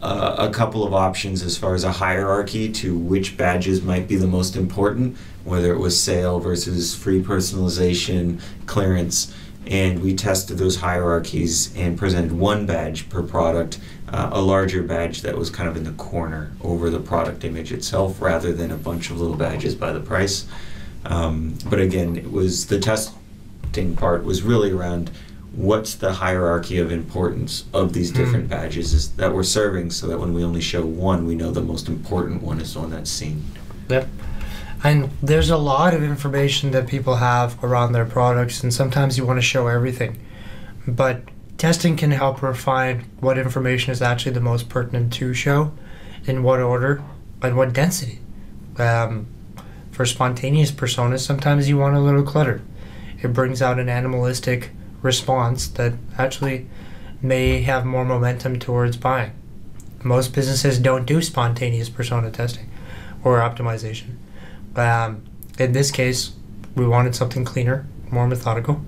a couple of options as far as a hierarchy to which badges might be the most important, whether it was sale versus free personalization, clearance, and we tested those hierarchies and presented one badge per product, a larger badge that was kind of in the corner over the product image itself rather than a bunch of little badges by the price. But again, it was the testing part was really around what's the hierarchy of importance of these different badges that we're serving, so that when we only show one, we know the most important one is the one that's seen. Yep. And there's a lot of information that people have around their products, and sometimes you want to show everything. But testing can help refine what information is actually the most pertinent to show, in what order, and what density. For spontaneous personas, sometimes you want a little clutter. It brings out an animalistic response that actually may have more momentum towards buying. Most businesses don't do spontaneous persona testing or optimization. In this case, we wanted something cleaner, more methodical,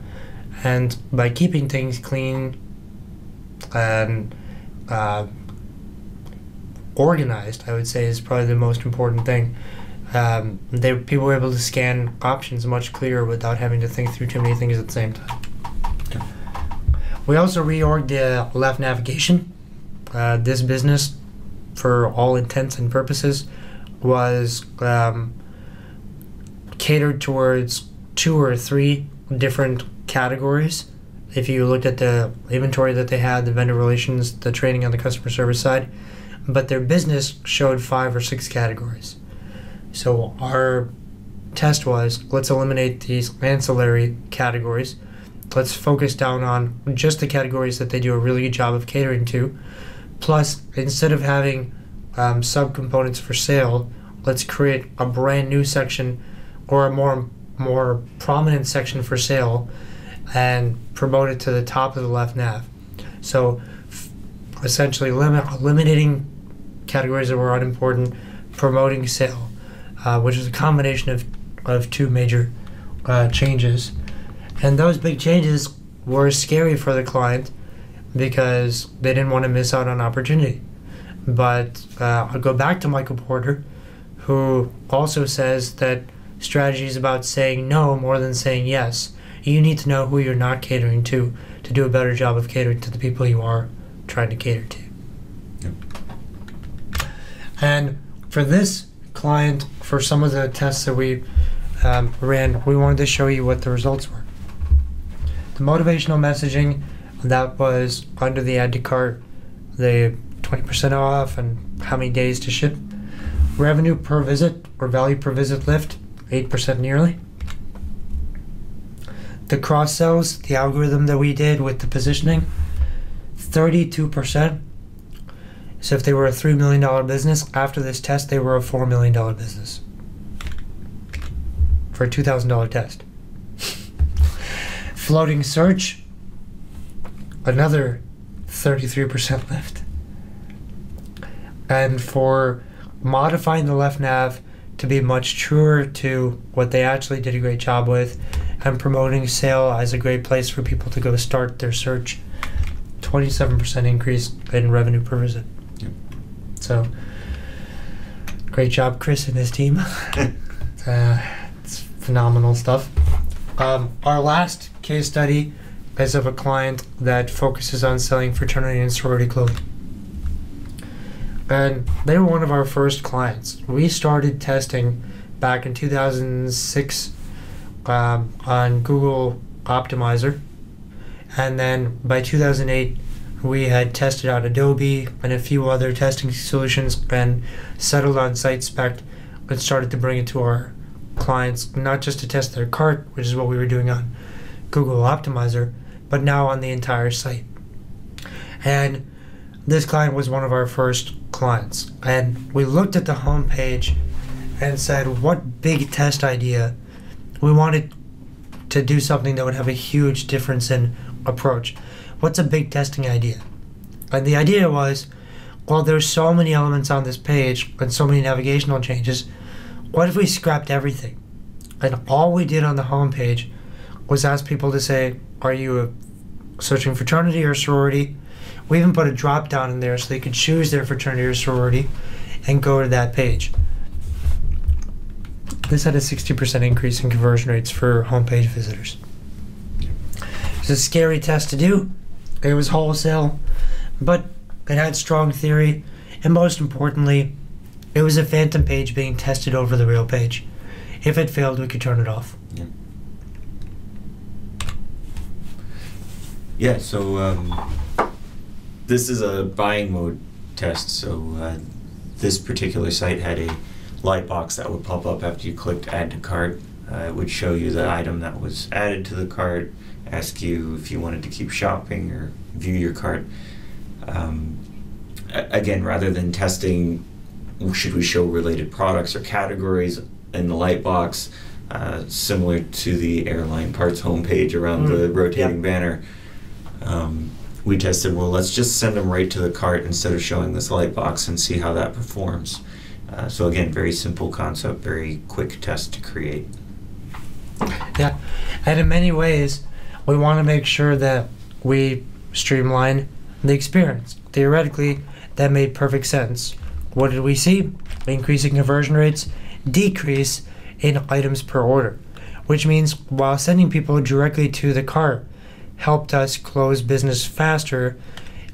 and by keeping things clean and organized, I would say, is probably the most important thing. People were able to scan options much clearer without having to think through too many things at the same time. Okay. We also reorged the left navigation. This business, for all intents and purposes, was catered towards 2 or 3 different categories. If you looked at the inventory that they had, the vendor relations, the training on the customer service side, but their business showed 5 or 6 categories. So our test was, let's eliminate these ancillary categories. Let's focus down on just the categories that they do a really good job of catering to. Plus, instead of having subcomponents for sale, let's create a brand new section or a more prominent section for sale and promote it to the top of the left nav. So essentially eliminating categories that were unimportant, promoting sale, which is a combination of 2 major changes. And those big changes were scary for the client because they didn't want to miss out on opportunity. But I'll go back to Michael Porter, who also says that strategy is about saying no more than saying yes. You need to know who you're not catering to do a better job of catering to the people you are trying to cater to. Yep. And for this client, for some of the tests that we ran, we wanted to show you what the results were. The motivational messaging, that was under the add to cart, the 20% off and how many days to ship. Revenue per visit or value per visit lift, 8% nearly. The cross sells, the algorithm that we did with the positioning, 32%. So if they were a $3 million business, after this test, they were a $4 million business for a $2,000 test. Floating search, another 33% lift. And for modifying the left nav to be much truer to what they actually did a great job with, and promoting sale as a great place for people to go start their search, 27% increase in revenue per visit. Yep. So, great job, Chris and his team. It's phenomenal stuff. Our last case study is of a client that focuses on selling fraternity and sorority clothing. And they were one of our first clients. We started testing back in 2006 on Google Optimizer. And then by 2008, we had tested out Adobe and a few other testing solutions and settled on site spec and started to bring it to our clients, not just to test their cart, which is what we were doing on Google Optimizer, but now on the entire site. And this client was one of our first clients. And we looked at the home page and said, what big test idea we wanted to do something that would have a huge difference in approach. What's a big testing idea? And the idea was, well, there's so many elements on this page and so many navigational changes. What if we scrapped everything? And all we did on the home page was ask people to say, are you searching fraternity or sorority? We even put a drop down in there so they could choose their fraternity or sorority and go to that page. This had a 60% increase in conversion rates for homepage visitors. It's a scary test to do. It was wholesale, but it had strong theory, and most importantly, it was a phantom page being tested over the real page. If it failed, we could turn it off. Yeah, so this is a buying mode test. So this particular site had a light box that would pop up after you clicked add to cart. It would show you the item that was added to the cart, ask you if you wanted to keep shopping or view your cart. Again, rather than testing should we show related products or categories in the light box, similar to the airline parts homepage around the rotating banner, we tested, well, let's just send them right to the cart instead of showing this light box and see how that performs. So again, very simple concept, very quick test to create. Yeah, and in many ways, we want to make sure that we streamline the experience. Theoretically, that made perfect sense. What did we see? Increasing conversion rates, decrease in items per order, which means while sending people directly to the cart helped us close business faster,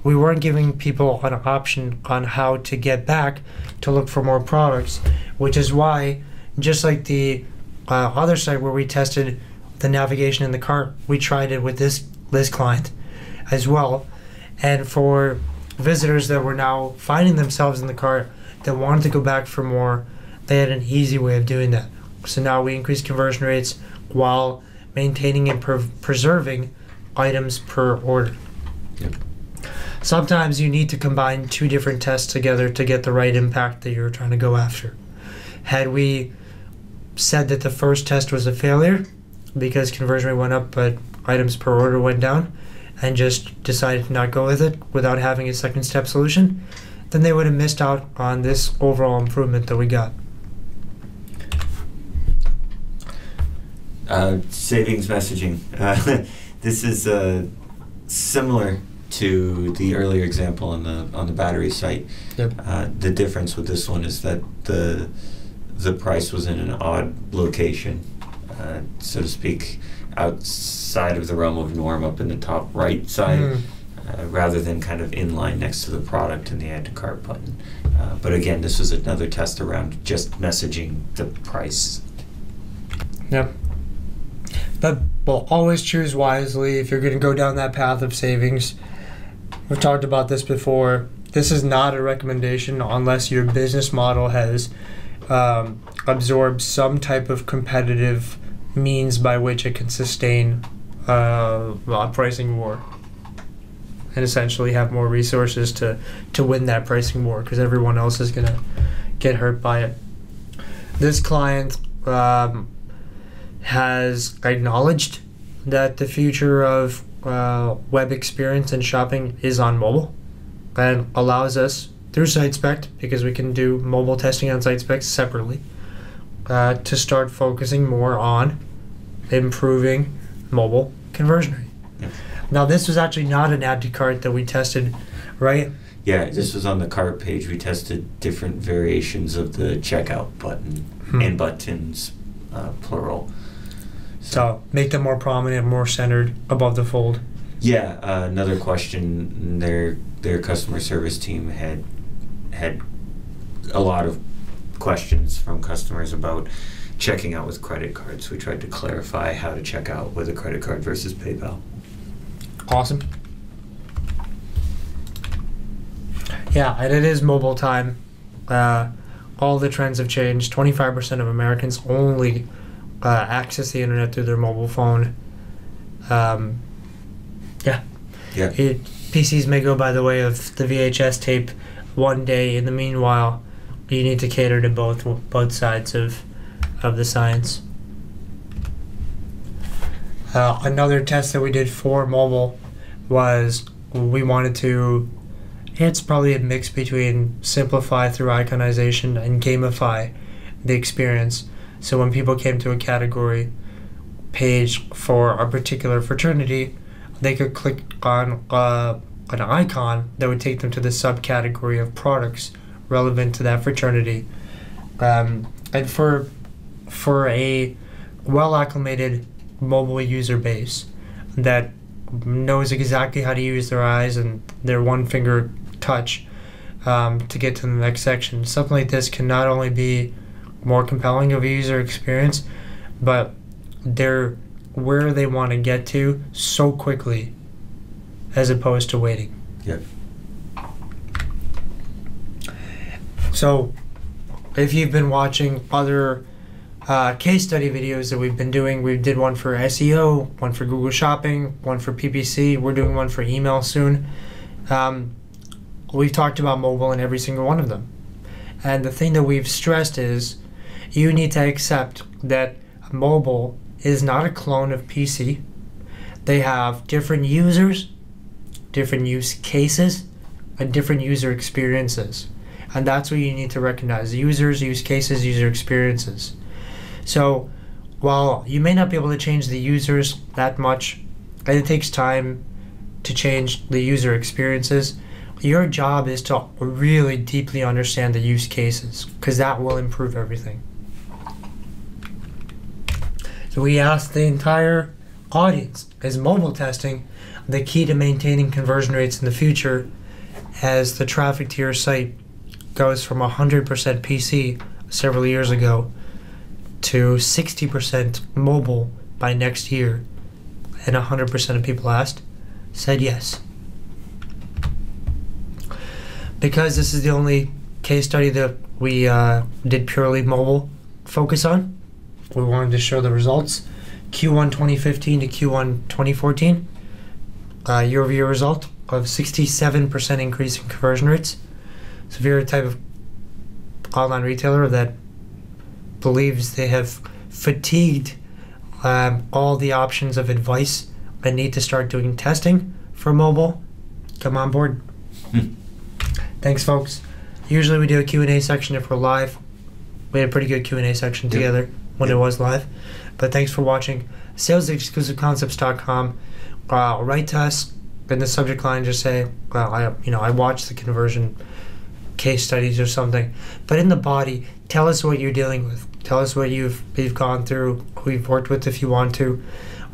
we weren't giving people an option on how to get back to look for more products, which is why, just like the other site where we tested the navigation in the cart, we tried it with this client as well. And for visitors that were now finding themselves in the cart that wanted to go back for more, they had an easy way of doing that. So now we increase conversion rates while maintaining and preserving items per order. Yep. Sometimes you need to combine two different tests together to get the right impact that you're trying to go after. Had we said that the first test was a failure because conversion rate went up but items per order went down, and just decided to not go with it without having a second step solution, then they would have missed out on this overall improvement that we got. Savings messaging. This is similar to the earlier example on the battery site. Yep. The difference with this one is that the price was in an odd location, so to speak, outside of the realm of norm, up in the top right side, rather than kind of in line next to the product and the add to cart button. But again, this was another test around just messaging the price. Yep. But we'll always choose wisely if you're going to go down that path of savings. We've talked about this before. This is not a recommendation unless your business model has absorbed some type of competitive means by which it can sustain a pricing war and essentially have more resources to win that pricing war, because everyone else is going to get hurt by it. This client has acknowledged that the future of web experience and shopping is on mobile, and allows us through SiteSpect, because we can do mobile testing on SiteSpect separately, to start focusing more on improving mobile conversion rate. Yeah. Now, this was actually not an add to cart that we tested, right? Yeah, this was on the cart page. We tested different variations of the checkout button and buttons, plural. So make them more prominent, more centered above the fold. Yeah, another question. Their customer service team had a lot of questions from customers about checking out with credit cards. We tried to clarify how to check out with a credit card versus PayPal. Awesome. Yeah, and it is mobile time. All the trends have changed. 25% of Americans only access the internet through their mobile phone. PCs may go by the way of the VHS tape one day. In the meanwhile, you need to cater to both sides of the science. Another test that we did for mobile was we wanted to, it's probably a mix between simplify through iconization and gamify the experience. So when people came to a category page for a particular fraternity, they could click on an icon that would take them to the subcategory of products relevant to that fraternity. And for a well-acclimated mobile user base that knows exactly how to use their eyes and their one-finger touch to get to the next section, something like this can not only be more compelling of a user experience, but they're where they want to get to so quickly as opposed to waiting. Yeah. So if you've been watching other case study videos that we've been doing, we did one for SEO, one for Google Shopping, one for PPC, we're doing one for email soon. We've talked about mobile in every single one of them. And the thing that we've stressed is you need to accept that mobile is not a clone of PC. They have different users, different use cases, and different user experiences. And that's what you need to recognize: users, use cases, user experiences. So while you may not be able to change the users that much, and it takes time to change the user experiences, your job is to really deeply understand the use cases, because that will improve everything. So we asked the entire audience, is mobile testing the key to maintaining conversion rates in the future as the traffic to your site goes from 100% PC several years ago to 60% mobile by next year? And 100% of people asked said yes. Because this is the only case study that we did purely mobile focus on, we wanted to show the results. Q1 2015 to Q1 2014, year-over-year result of 67% increase in conversion rates. So if you're a type of online retailer that believes they have fatigued all the options of advice and need to start doing testing for mobile, come on board. Thanks, folks. Usually we do a Q&A section if we're live. We had a pretty good Q&A section together when it was live. But thanks for watching. Sales@exclusiveconcepts.com. Write to us in the subject line. Just say, well, I watched the conversion case studies or something. But in the body, tell us what you're dealing with. Tell us what you've gone through, who you've worked with if you want to.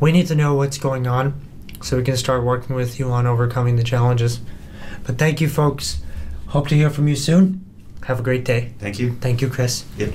We need to know what's going on so we can start working with you on overcoming the challenges. But thank you, folks. Hope to hear from you soon. Have a great day. Thank you. Thank you, Chris. Yep.